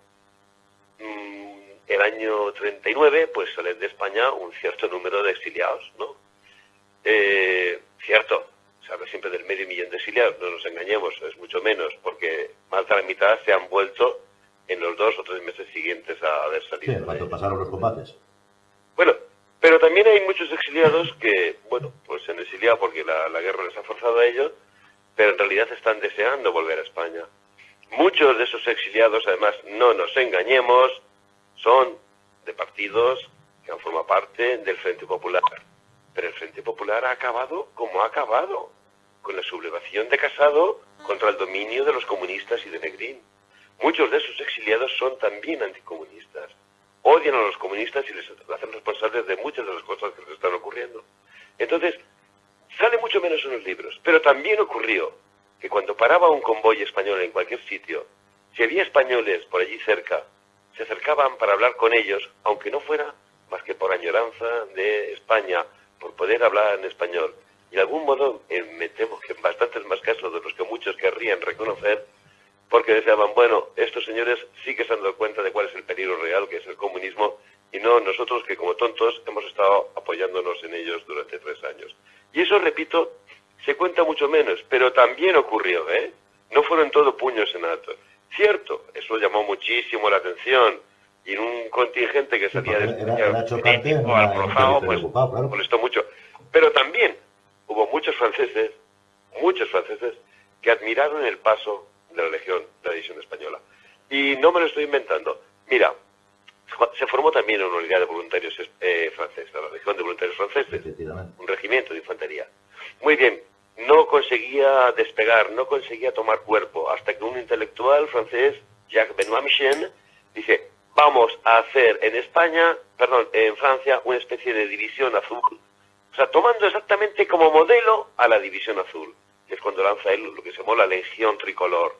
año 39, pues salen de España un cierto número de exiliados, ¿no? Cierto, se habla siempre del 500.000 de exiliados, no nos engañemos, es mucho menos, porque más de la mitad se han vuelto en los 2 o 3 meses siguientes a haber salido. Sí, cuando pasaron los combates. Bueno, pero también hay muchos exiliados que, bueno, pues se han exiliado porque la guerra les ha forzado a ello, pero en realidad están deseando volver a España. Muchos de esos exiliados, además, no nos engañemos, son de partidos que han formado parte del Frente Popular. Pero el Frente Popular ha acabado como ha acabado, con la sublevación de Casado contra el dominio de los comunistas y de Negrín. Muchos de esos exiliados son también anticomunistas. Odian a los comunistas y les hacen responsables de muchas de las cosas que les están ocurriendo. Entonces, sale mucho menos en los libros. Pero también ocurrió que cuando paraba un convoy español en cualquier sitio, si había españoles por allí cerca, se acercaban para hablar con ellos, aunque no fuera más que por añoranza de España, por poder hablar en español. Y de algún modo, me temo que en bastantes más casos de los que muchos querrían reconocer, porque decían, bueno, estos señores sí que se han dado cuenta de cuál es el peligro real, que es el comunismo, y no nosotros que como tontos hemos estado apoyándonos en ellos durante 3 años. Y eso, repito, se cuenta mucho menos, pero también ocurrió, ¿eh? No fueron todo puños en alto. Cierto, eso llamó muchísimo la atención, y en un contingente que salía de España, pues molestó mucho. Pero también hubo muchos franceses, que admiraron el paso de la Legión, de la División Española. Y no me lo estoy inventando. Mira, se formó también una unidad de voluntarios francesa, la Legión de Voluntarios Franceses, un regimiento de infantería. Muy bien, no conseguía despegar, no conseguía tomar cuerpo, hasta que un intelectual francés, Jacques Benoît Michel, dice, vamos a hacer en Francia, una especie de división azul. O sea, tomando exactamente como modelo a la división azul, que es cuando lanza él lo que se llama la Legión Tricolor.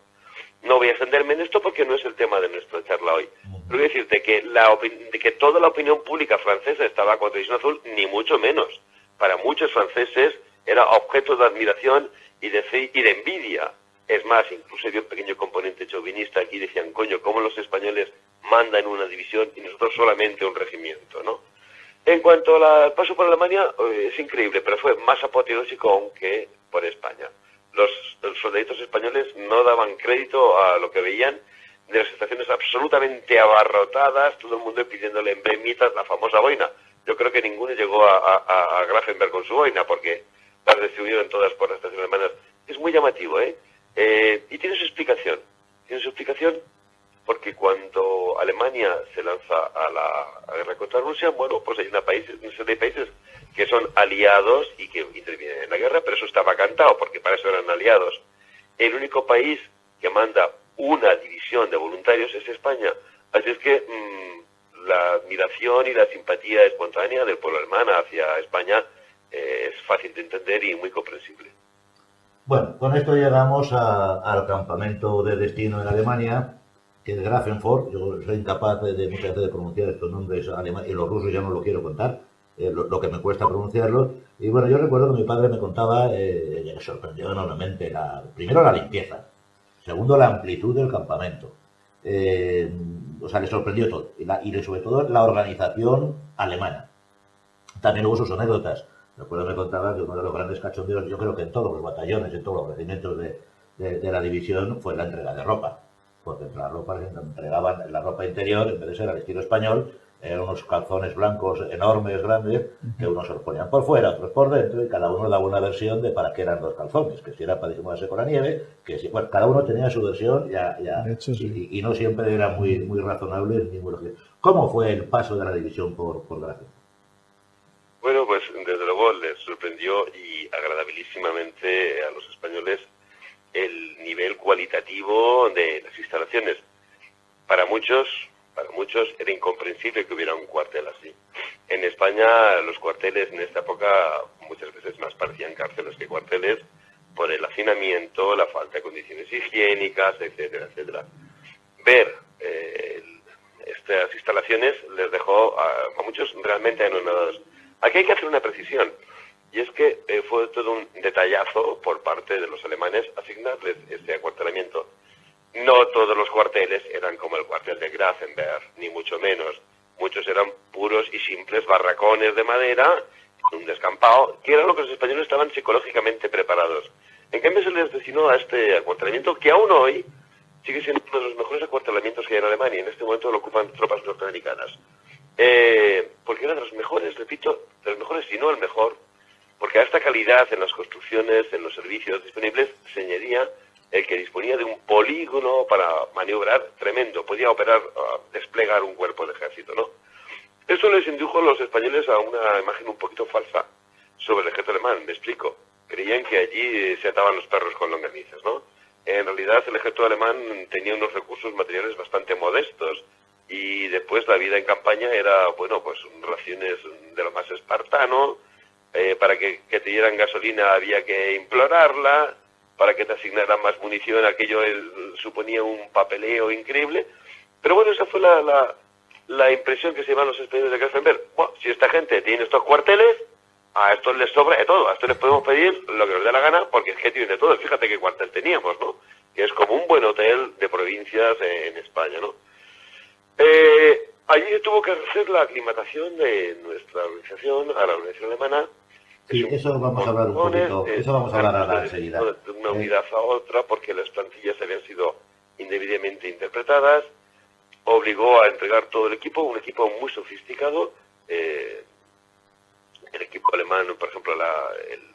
No voy a extenderme en esto porque no es el tema de nuestra charla hoy. Pero voy a decirte que de que toda la opinión pública francesa estaba con la división azul, ni mucho menos. Para muchos franceses era objeto de admiración y de envidia. Es más, incluso había un pequeño componente chauvinista aquí, decían, coño, ¿cómo los españoles mandan una división y nosotros solamente un regimiento, ¿no? En cuanto al paso por Alemania, es increíble, pero fue más apoteósico aún que por España. Los soldaditos españoles no daban crédito a lo que veían de las estaciones absolutamente abarrotadas, todo el mundo pidiéndole en bremitas la famosa boina. Yo creo que ninguno llegó a Grafenberg con su boina, porque las distribuyeron todas por las estaciones alemanas. Es muy llamativo, ¿eh? Y tiene su explicación. Porque cuando Alemania se lanza a la guerra contra Rusia, bueno, pues hay una serie de países que son aliados y que intervienen en la guerra, pero eso estaba cantado, porque para eso eran aliados. El único país que manda una división de voluntarios es España. Así es que la admiración y la simpatía espontánea del pueblo alemán hacia España es fácil de entender y muy comprensible. Bueno, con esto llegamos al campamento de destino en Alemania, que es Grafenfort. Yo soy incapaz muchas veces de pronunciar estos nombres alemanes, y los rusos ya no lo quiero contar, lo que me cuesta pronunciarlo. Y bueno, yo recuerdo que mi padre me contaba que le sorprendió enormemente primero la limpieza. Segundo, la amplitud del campamento. O sea, le sorprendió todo. Y sobre todo la organización alemana. También hubo sus anécdotas. Recuerdo me contaba que uno de los grandes cachondeos, yo creo que en todos los batallones, en todos los regimientos de la división, fue la entrega de ropa. Porque entre la ropa les entregaban la ropa interior, en vez de ser al estilo español, eran unos calzones blancos enormes, grandes, que unos se los ponían por fuera, otros por dentro, y cada uno daba una versión de para qué eran los calzones, que si era para disimularse con la nieve, que si, bueno, cada uno tenía su versión De hecho, sí. y no siempre era muy razonable ni muy lógico. ¿Cómo fue el paso de la división por Gracia? Bueno, pues desde luego les sorprendió y agradabilísimamente a los españoles el nivel cualitativo de las instalaciones. Para muchos era incomprensible que hubiera un cuartel así. En España los cuarteles en esta época muchas veces más parecían cárceles que cuarteles por el hacinamiento, la falta de condiciones higiénicas, etcétera, etcétera. Ver estas instalaciones les dejó a muchos realmente anonadados. Aquí hay que hacer una precisión, y es que fue todo un detallazo por parte de los alemanes asignarles este acuartelamiento. No todos los cuarteles eran como el cuartel de Grafenberg, ni mucho menos. Muchos eran puros y simples barracones de madera, un descampado, que era lo que los españoles estaban psicológicamente preparados. En cambio se les destinó a este acuartelamiento, que aún hoy sigue siendo uno de los mejores acuartelamientos que hay en Alemania. En este momento lo ocupan tropas norteamericanas. Porque era de los mejores, repito, de los mejores, si no el mejor, porque a esta calidad en las construcciones, en los servicios disponibles, se añadía el que disponía de un polígono para maniobrar tremendo, podía operar, desplegar un cuerpo de ejército, ¿no? Eso les indujo a los españoles a una imagen un poquito falsa sobre el ejército alemán, me explico. Creían que allí se ataban los perros con longanizas, ¿no? En realidad el ejército alemán tenía unos recursos materiales bastante modestos, y después la vida en campaña era, bueno, pues raciones de lo más espartano, para que te dieran gasolina había que implorarla, para que te asignaran más munición aquello suponía un papeleo increíble, pero bueno, esa fue la impresión que se llevan los españoles de Grafenberg. Bueno, si esta gente tiene estos cuarteles, a estos les sobra de todo, a estos les podemos pedir lo que nos dé la gana, porque es que tienen de todo. Fíjate qué cuartel teníamos, ¿no? Que es como un buen hotel de provincias en España, ¿no? Allí se tuvo que hacer la aclimatación de nuestra organización a la organización alemana. Sí, eso vamos a hablar un poquito, eso vamos a hablar ahora enseguida. De una unidad a otra, porque las plantillas habían sido indebidamente interpretadas, obligó a entregar todo el equipo, un equipo muy sofisticado. El equipo alemán, por ejemplo, el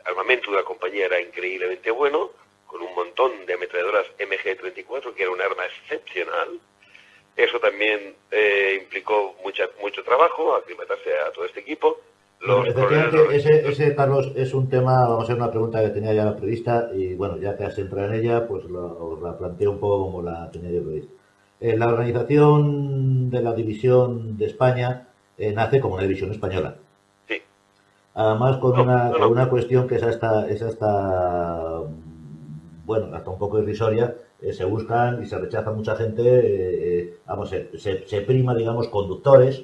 armamento de la compañía era increíblemente bueno, con un montón de ametralladoras MG-34, que era un arma excepcional. Eso también implicó mucho trabajo, aclimatarse a todo este equipo. Efectivamente, ese, Carlos, es un tema, vamos a hacer una pregunta que tenía ya la prevista, y bueno, ya que has entrado en ella, pues os la planteo un poco como la tenía yo prevista. La organización de la división de España nace como una división española. Sí. Además, con una cuestión que es hasta bueno, hasta un poco irrisoria. Se buscan y se rechaza mucha gente, se prima, digamos, conductores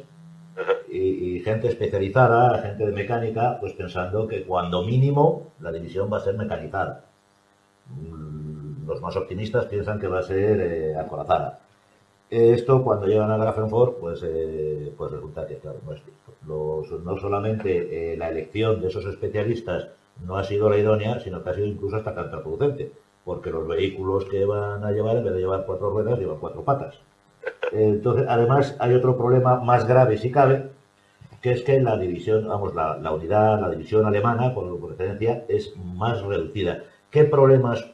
y gente especializada, gente de mecánica, pues pensando que cuando mínimo la división va a ser mecanizada. Los más optimistas piensan que va a ser acorazada. Esto cuando llegan a Grafenfort, pues resulta que, claro, no es cierto. No solamente la elección de esos especialistas no ha sido la idónea, sino que ha sido incluso hasta contraproducente, porque los vehículos que van a llevar, en vez de llevar 4 ruedas, llevan 4 patas. Entonces, además, hay otro problema más grave, si cabe, que es que la división, vamos, la unidad, la división alemana, por excelencia, es más reducida. ¿Qué problemas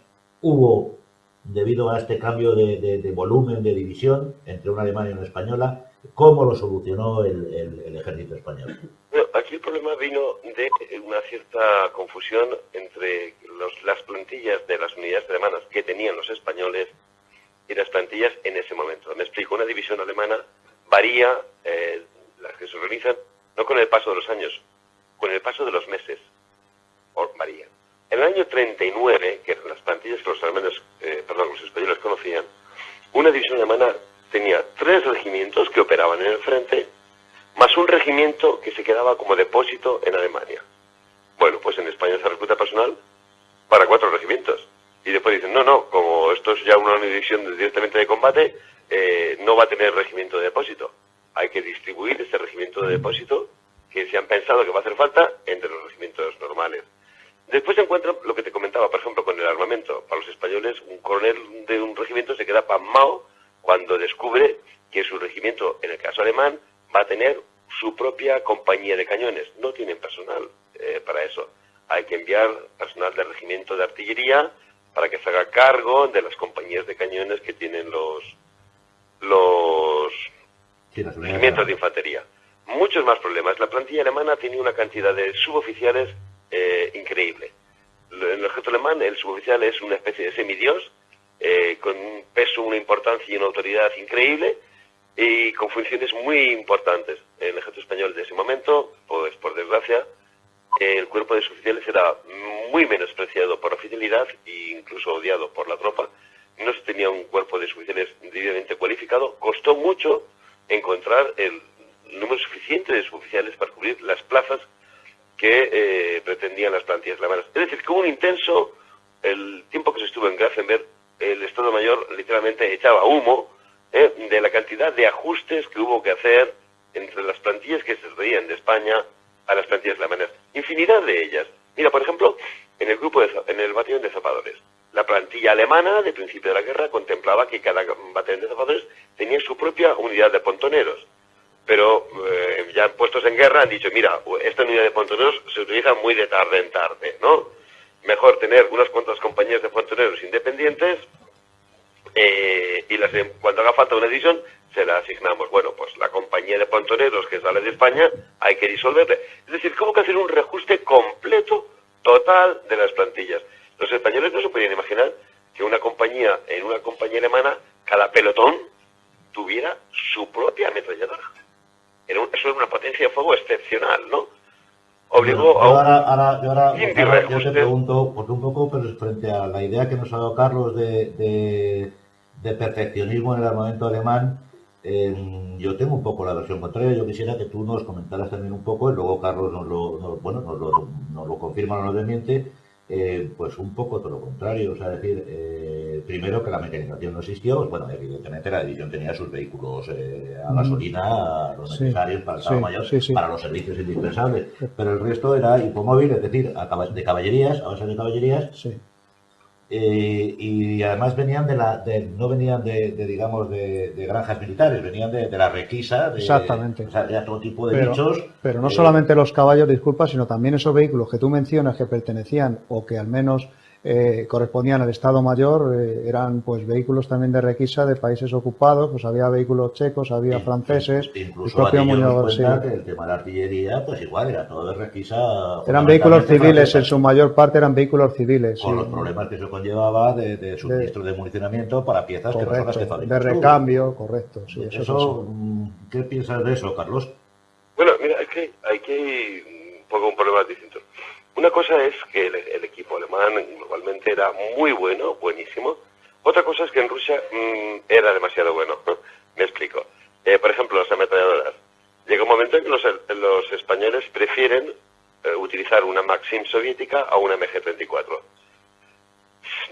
hubo debido a este cambio de volumen de división entre una alemana y una española? ¿Cómo lo solucionó el ejército español? Bueno, aquí el problema vino de una cierta confusión entre las plantillas de las unidades alemanas que tenían los españoles y las plantillas en ese momento. Me explico, una división alemana varía, las que se organizan, no con el paso de los años, con el paso de los meses, varían. En el año 39, que eran las plantillas que los españoles conocían, una división alemana tenía 3 regimientos que operaban en el frente, más un regimiento que se quedaba como depósito en Alemania. Bueno, pues en España se recluta personal para 4 regimientos. Y después dicen, no, como esto es ya una división directamente de combate, no va a tener regimiento de depósito. Hay que distribuir ese regimiento de depósito que se han pensado que va a hacer falta entre los regimientos normales. Después se encuentran lo que te comentaba, por ejemplo, con el armamento. Para los españoles, un coronel de un regimiento se queda pasmado cuando descubre que su regimiento, en el caso alemán, va a tener su propia compañía de cañones. No tienen personal para eso. Hay que enviar personal del regimiento de artillería para que se haga cargo de las compañías de cañones que tienen los regimientos de infantería. Muchos más problemas. La plantilla alemana tenía una cantidad de suboficiales increíble. En el ejército alemán, el suboficial es una especie de semidios, con un peso, una importancia y una autoridad increíble, y con funciones muy importantes. En el ejército español de ese momento, pues por desgracia, el cuerpo de suboficiales era muy menospreciado por la oficialidad e incluso odiado por la tropa. No se tenía un cuerpo de suboficiales debidamente cualificado. Costó mucho encontrar el número suficiente de suboficiales para cubrir las plazas que pretendían las plantillas alemanas. Es decir, que hubo un intenso, el tiempo que se estuvo en Grafenberg, el Estado Mayor literalmente echaba humo de la cantidad de ajustes que hubo que hacer entre las plantillas que se traían de España a las plantillas alemanas. Infinidad de ellas. Mira, por ejemplo, en el batallón de zapadores. La plantilla alemana de principio de la guerra contemplaba que cada batallón de zapadores tenía su propia unidad de pontoneros. Pero ya puestos en guerra han dicho, mira, esta unidad de pontoneros se utiliza muy de tarde en tarde, ¿no? Mejor tener unas cuantas compañías de pontoneros independientes y cuando haga falta una división se la asignamos. Bueno, pues la compañía de pontoneros que sale de España hay que disolverla. Es decir, ¿cómo que hacer un reajuste completo, total de las plantillas? Los españoles no se podían imaginar que en una compañía alemana, cada pelotón tuviera su propia ametralladora. Eso era una potencia de fuego excepcional, ¿no? Obligó Yo te pregunto, porque un poco pero frente a la idea que nos ha dado Carlos de perfeccionismo en el armamento alemán, yo tengo un poco la versión contraria. Yo quisiera que tú nos comentaras también un poco, y luego Carlos nos lo confirma o nos desmiente, pues un poco todo lo contrario. O sea, decir, primero que la mecanización no existió. Pues bueno, evidentemente la división tenía sus vehículos a gasolina, los necesarios para el Estado Mayor, para los servicios indispensables, pero el resto era hipomóvil, es decir, de caballerías, a base de caballerías. Sí. Y además venían no venían de granjas militares, venían de la requisa, Exactamente. O sea, de todo tipo de bichos. Pero no solamente los caballos, disculpa, sino también esos vehículos que tú mencionas que pertenecían o que al menos correspondían al Estado Mayor, eran pues vehículos también de requisa de países ocupados. Pues había vehículos checos, había franceses, incluso el propio Muñoz, que el tema de la artillería, pues igual era todo de requisa. Eran vehículos civiles, en su mayor parte eran vehículos civiles. Con los problemas que eso conllevaba de suministro de municionamiento para piezas que no son las que fabrican. De recambio, correcto. Sí, eso, ¿qué piensas de eso, Carlos? Bueno, mira, es que hay un poco un problema distinto. Una cosa es que el equipo alemán globalmente era muy bueno, buenísimo. Otra cosa es que en Rusia era demasiado bueno. Me explico. Por ejemplo, las ametralladoras. Llega un momento en que los españoles prefieren utilizar una Maxim soviética a una MG-34.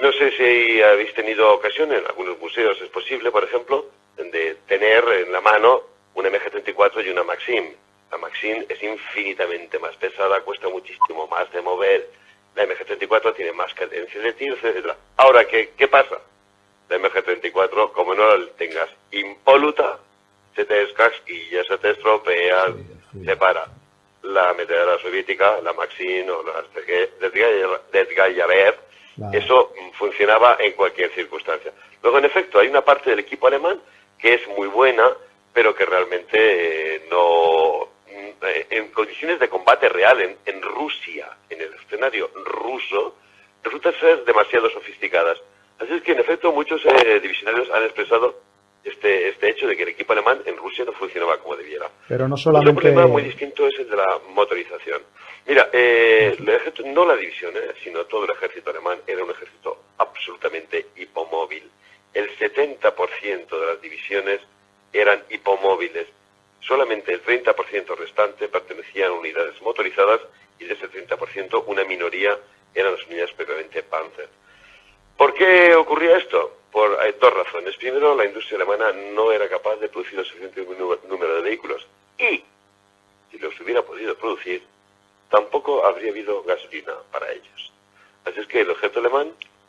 No sé si habéis tenido ocasión, en algunos museos es posible, por ejemplo, de tener en la mano una MG-34 y una Maxim. La Maxim es infinitamente más pesada, cuesta muchísimo más de mover. La MG-34 tiene más cadencia de tiro, etc. Ahora, ¿qué pasa? La MG-34, como no la tengas impoluta, se te descasquilla, se te estropea, se para. La ametralladora soviética, la Maxim o la Desgayaver, eso funcionaba en cualquier circunstancia. Luego, en efecto, hay una parte del equipo alemán que es muy buena, pero que realmente no... En condiciones de combate real, en Rusia, en el escenario ruso, resultan ser demasiado sofisticadas. Así es que, en efecto, muchos divisionarios han expresado este hecho de que el equipo alemán en Rusia no funcionaba como debiera. Pero no solamente... Otro problema muy distinto es el de la motorización. Mira, el ejército, no la división, sino todo el ejército alemán era un ejército absolutamente hipomóvil. El 70% de las divisiones eran hipomóviles. Solamente el 30% restante pertenecían a unidades motorizadas y de ese 30% una minoría eran las unidades propiamente Panzer. ¿Por qué ocurría esto? Por dos razones. Primero, la industria alemana no era capaz de producir el suficiente número de vehículos. Y, si los hubiera podido producir, tampoco habría habido gasolina para ellos. Así es que el ejército alemán,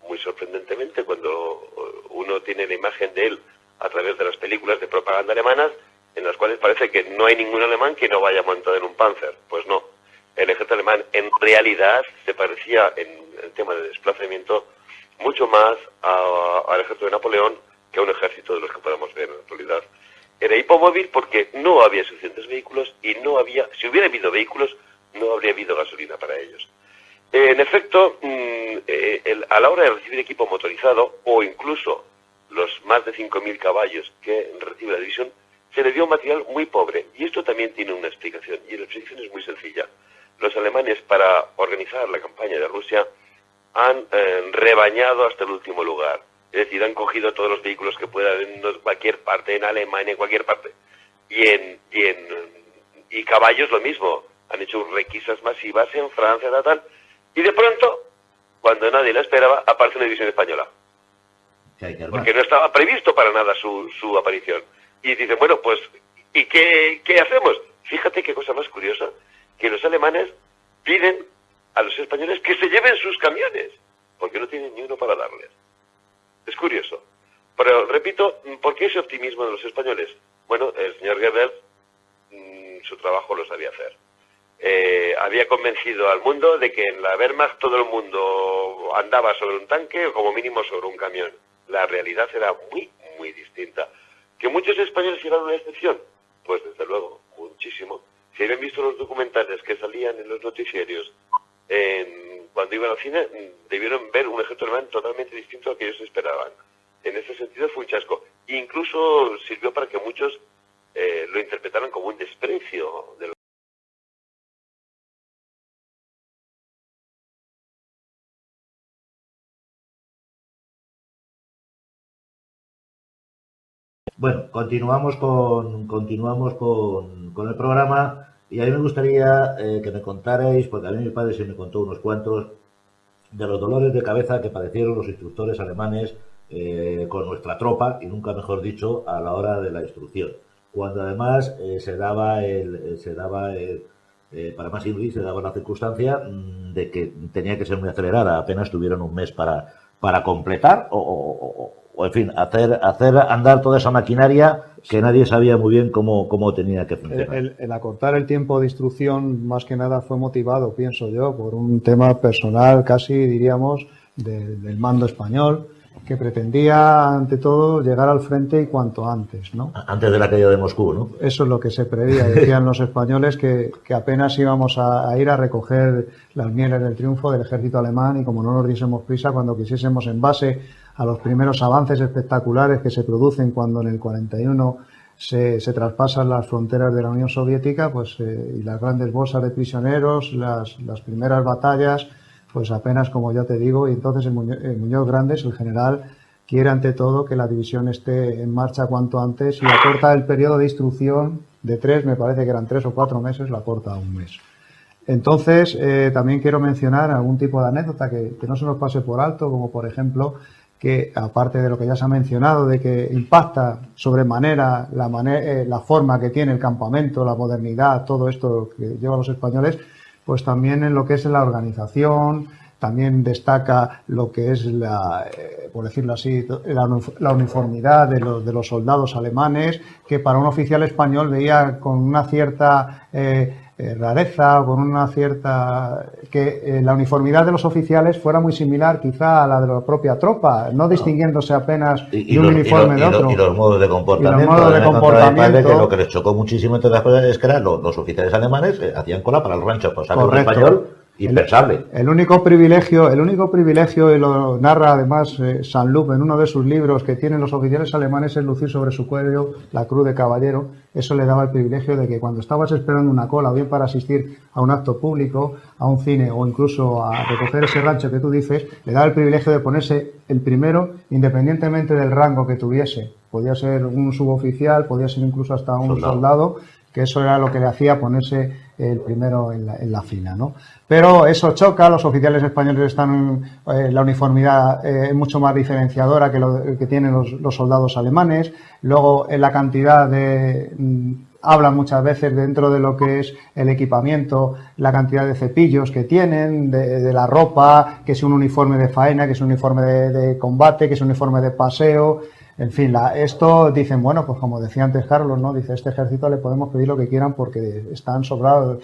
muy sorprendentemente, cuando uno tiene la imagen de él a través de las películas de propaganda alemanas, en las cuales parece que no hay ningún alemán que no vaya montado en un Panzer. Pues no. El ejército alemán en realidad se parecía en el tema de desplazamiento mucho más al ejército de Napoleón que a un ejército de los que podemos ver en la actualidad. Era hipomóvil porque no había suficientes vehículos y no había, si hubiera habido vehículos, no habría habido gasolina para ellos. En efecto, a la hora de recibir equipo motorizado, o incluso los más de 5.000 caballos que recibe la división, se le dio un material muy pobre. Y esto también tiene una explicación, y la explicación es muy sencilla. Los alemanes, para organizar la campaña de Rusia, han rebañado hasta el último lugar. Es decir, han cogido todos los vehículos que puedan en cualquier parte, en Alemania, en cualquier parte. Y caballos lo mismo. Han hecho requisas masivas en Francia, tal. Y de pronto, cuando nadie la esperaba, aparece una división española. Porque no estaba previsto para nada su aparición. Y dicen, bueno, pues, ¿y qué hacemos? Fíjate qué cosa más curiosa, que los alemanes piden a los españoles que se lleven sus camiones, porque no tienen ni uno para darles. Es curioso. Pero, repito, ¿por qué ese optimismo de los españoles? Bueno, el señor Goebbels su trabajo lo sabía hacer. Había convencido al mundo de que en la Wehrmacht todo el mundo andaba sobre un tanque o como mínimo sobre un camión. La realidad era muy, muy distinta. ¿Que muchos españoles llegaron a una excepción? Pues desde luego, muchísimo. Si habían visto los documentales que salían en los noticiarios cuando iban al cine, debieron ver un ejército alemán totalmente distinto al que ellos esperaban. En ese sentido fue un chasco. Incluso sirvió para que muchos lo interpretaran como un desprecio de los... Bueno, continuamos con el programa y a mí me gustaría que me contarais, porque a mí mi padre sí me contó unos cuantos, de los dolores de cabeza que padecieron los instructores alemanes con nuestra tropa, y nunca mejor dicho, a la hora de la instrucción. Cuando además para más se daba la circunstancia de que tenía que ser muy acelerada, apenas tuvieron un mes para completar o en fin, hacer andar toda esa maquinaria que nadie sabía muy bien cómo tenía que funcionar. El acortar el tiempo de instrucción más que nada fue motivado, pienso yo, por un tema personal casi, diríamos, del mando español, que pretendía, ante todo, llegar al frente y cuanto antes, ¿no? Antes de la caída de Moscú, ¿no? Eso es lo que se preveía. Decían los españoles que apenas íbamos a ir a recoger las mieles del triunfo del ejército alemán y como no nos diésemos prisa, cuando quisiésemos, en base a los primeros avances espectaculares que se producen cuando en el 41 se traspasan las fronteras de la Unión Soviética, pues y las grandes bolsas de prisioneros, las primeras batallas, pues apenas, como ya te digo, y entonces el Muñoz Grandes, el general, quiere ante todo que la división esté en marcha cuanto antes y acorta el periodo de instrucción de 3, me parece que eran 3 o 4 meses, la acorta a un mes. Entonces, también quiero mencionar algún tipo de anécdota que no se nos pase por alto, como por ejemplo, que aparte de lo que ya se ha mencionado, de que impacta sobremanera la forma que tiene el campamento, la modernidad, todo esto que llevan los españoles, pues también en lo que es la organización, también destaca lo que es por decirlo así, la uniformidad de los soldados alemanes, que para un oficial español veía con una cierta rareza, con una cierta... que la uniformidad de los oficiales fuera muy similar quizá a la de la propia tropa, no distinguiéndose apenas de un uniforme de otro. Y los modos de comportamiento. Que lo que les chocó muchísimo entre las cosas es que eran los oficiales alemanes hacían cola para el rancho, pues algo español impensable. El único privilegio, y lo narra además Sanlup en uno de sus libros, que tienen los oficiales alemanes es lucir sobre su cuello la cruz de caballero. Eso le daba el privilegio de que cuando estabas esperando una cola, o bien para asistir a un acto público, a un cine o incluso a recoger ese rancho que tú dices, le daba el privilegio de ponerse el primero independientemente del rango que tuviese. Podía ser un suboficial, podía ser incluso hasta un soldado, que eso era lo que le hacía ponerse el primero en la fila, ¿no? Pero eso choca, los oficiales españoles están, la uniformidad es mucho más diferenciadora que lo que tienen los soldados alemanes, luego en la cantidad de... hablan muchas veces dentro de lo que es el equipamiento, la cantidad de cepillos que tienen, de la ropa, que es un uniforme de faena, que es un uniforme de combate, que es un uniforme de paseo. En fin, esto dicen, bueno, pues como decía antes Carlos, ¿no? Dice, este ejército le podemos pedir lo que quieran porque están sobrados,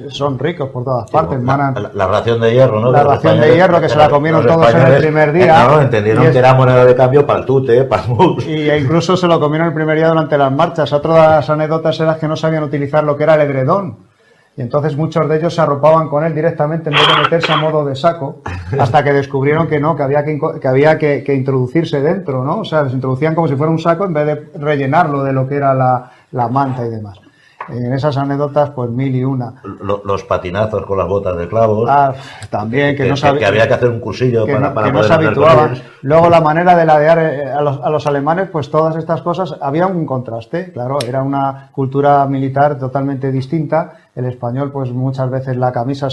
son ricos por todas partes. La ración de hierro, ¿no? La ración de hierro que se la comieron todos en el primer día. No, entendieron que era moneda de cambio para el tute, para el mus. Y incluso se lo comieron el primer día durante las marchas. Otra de las anécdotas era que no sabían utilizar lo que era el edredón. Y entonces muchos de ellos se arropaban con él directamente en vez de meterse a modo de saco, hasta que descubrieron que no, que había que introducirse dentro, ¿no? O sea, se introducían como si fuera un saco en vez de rellenarlo de lo que era la manta y demás. En esas anécdotas, pues mil y una. Los patinazos con las botas de clavos. También, que había que hacer un cursillo para que no se habituaban. Luego la manera de ladear a los alemanes, pues todas estas cosas, había un contraste, claro, era una cultura militar totalmente distinta. El español, pues muchas veces la camisa,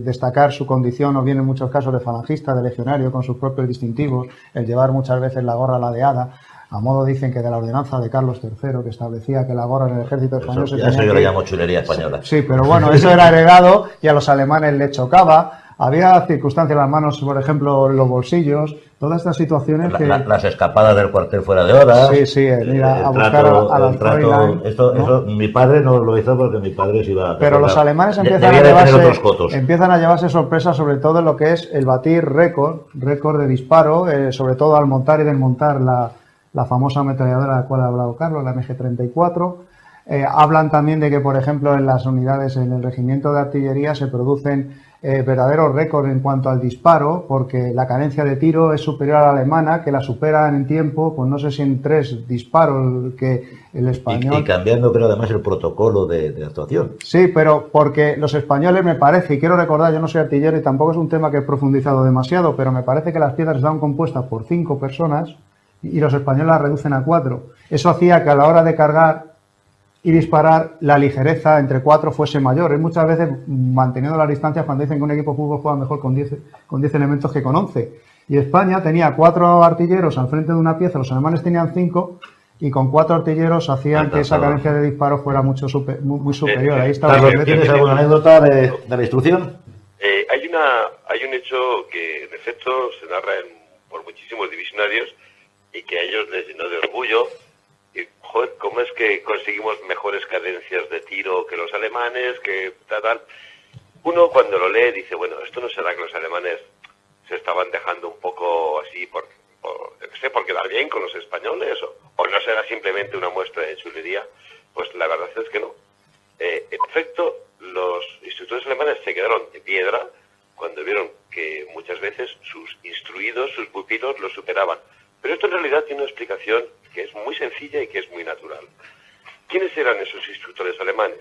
destacar su condición, o bien en muchos casos de falangista, de legionario, con sus propios distintivos, el llevar muchas veces la gorra ladeada. A modo, dicen, que de la ordenanza de Carlos III, que establecía que la gorra en el ejército español se tenía eso yo lo llamo chulería española. Sí, pero bueno, eso era heredado y a los alemanes les chocaba. Había circunstancias, las manos, por ejemplo, en los bolsillos, todas estas situaciones las escapadas del cuartel fuera de hora. Sí, mira, a buscar a la Fräulein, eso, mi padre no lo hizo porque mi padre se iba a... Pero los alemanes empiezan a llevarse sorpresas, sobre todo en lo que es el batir récord de disparo, sobre todo al montar y desmontar la famosa ametralladora de la cual ha hablado Carlos, la MG-34. Hablan también de que, por ejemplo, en las unidades, en el regimiento de artillería se producen verdaderos récords en cuanto al disparo, porque la cadencia de tiro es superior a la alemana, que la supera en tiempo, pues no sé si en 3 disparos que el español. Y cambiando, pero además el protocolo de actuación. Sí, pero porque los españoles, me parece, y quiero recordar, yo no soy artillero y tampoco es un tema que he profundizado demasiado, pero me parece que las piezas estaban compuestas por 5 personas y los españoles las reducen a 4. Eso hacía que a la hora de cargar y disparar, la ligereza entre 4 fuese mayor. Es muchas veces manteniendo las distancias cuando dicen que un equipo de fútbol juega mejor con 10 elementos que con 11. Y España tenía 4 artilleros al frente de una pieza, los alemanes tenían 5, y con 4 artilleros hacían que esa cadencia de disparo fuera muy superior. Ahí está. Carlos, ¿tienes alguna anécdota de la instrucción? Hay un hecho que, en efecto, se narra por muchísimos divisionarios y que a ellos les llenó de orgullo. Y, joder, ¿cómo es que conseguimos mejores cadencias de tiro que los alemanes? Que tal. Uno, cuando lo lee, dice, bueno, esto no será que los alemanes se estaban dejando un poco así por quedar bien con los españoles, o no será simplemente una muestra de chulería. Pues la verdad es que no. En efecto, los instructores alemanes se quedaron de piedra cuando vieron que muchas veces sus instruidos, sus pupilos, los superaban. Pero esto en realidad tiene una explicación que es muy sencilla y que es muy natural. ¿Quiénes eran esos instructores alemanes?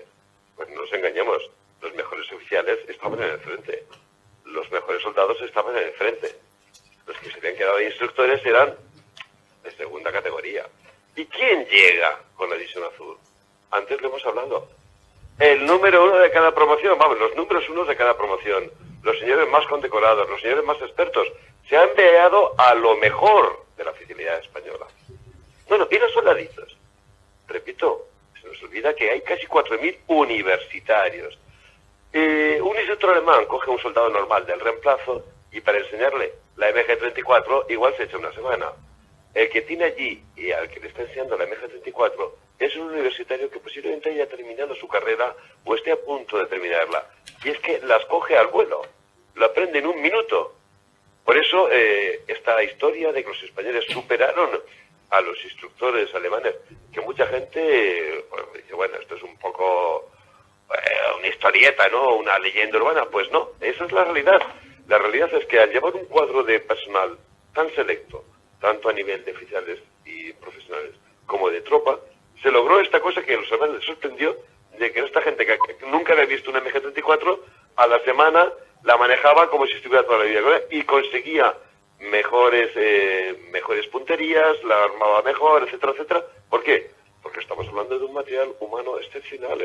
Pues no nos engañemos, los mejores oficiales estaban en el frente, los mejores soldados estaban en el frente. Los que se habían quedado de instructores eran de segunda categoría. ¿Y quién llega con la división azul? Antes lo hemos hablado. El número 1 de cada promoción, los números 1 de cada promoción, los señores más condecorados, los señores más expertos, se han enviado a lo mejor de la oficialidad española. Bueno, y los soldaditos. Repito, se nos olvida que hay casi 4.000 universitarios. Un instructor alemán coge un soldado normal del reemplazo y para enseñarle la MG-34 igual se echa una semana. El que tiene allí y al que le está enseñando la MG-34 es un universitario que posiblemente haya terminado su carrera o esté a punto de terminarla. Y es que las coge al vuelo, lo aprende en un minuto. Por eso esta historia de que los españoles superaron a los instructores alemanes, que mucha gente dice, bueno, esto es un poco una historieta, ¿no? Una leyenda urbana. Pues no, esa es la realidad. La realidad es que al llevar un cuadro de personal tan selecto, tanto a nivel de oficiales y profesionales como de tropa, se logró esta cosa que a los alemanes les sorprendió, de que esta gente que nunca había visto una MG-34, a la semana la manejaba como si estuviera toda la vida con ella y conseguía mejores punterías, la armaba mejor, etcétera, etcétera. ¿Por qué? Porque estamos hablando de un material humano excepcional.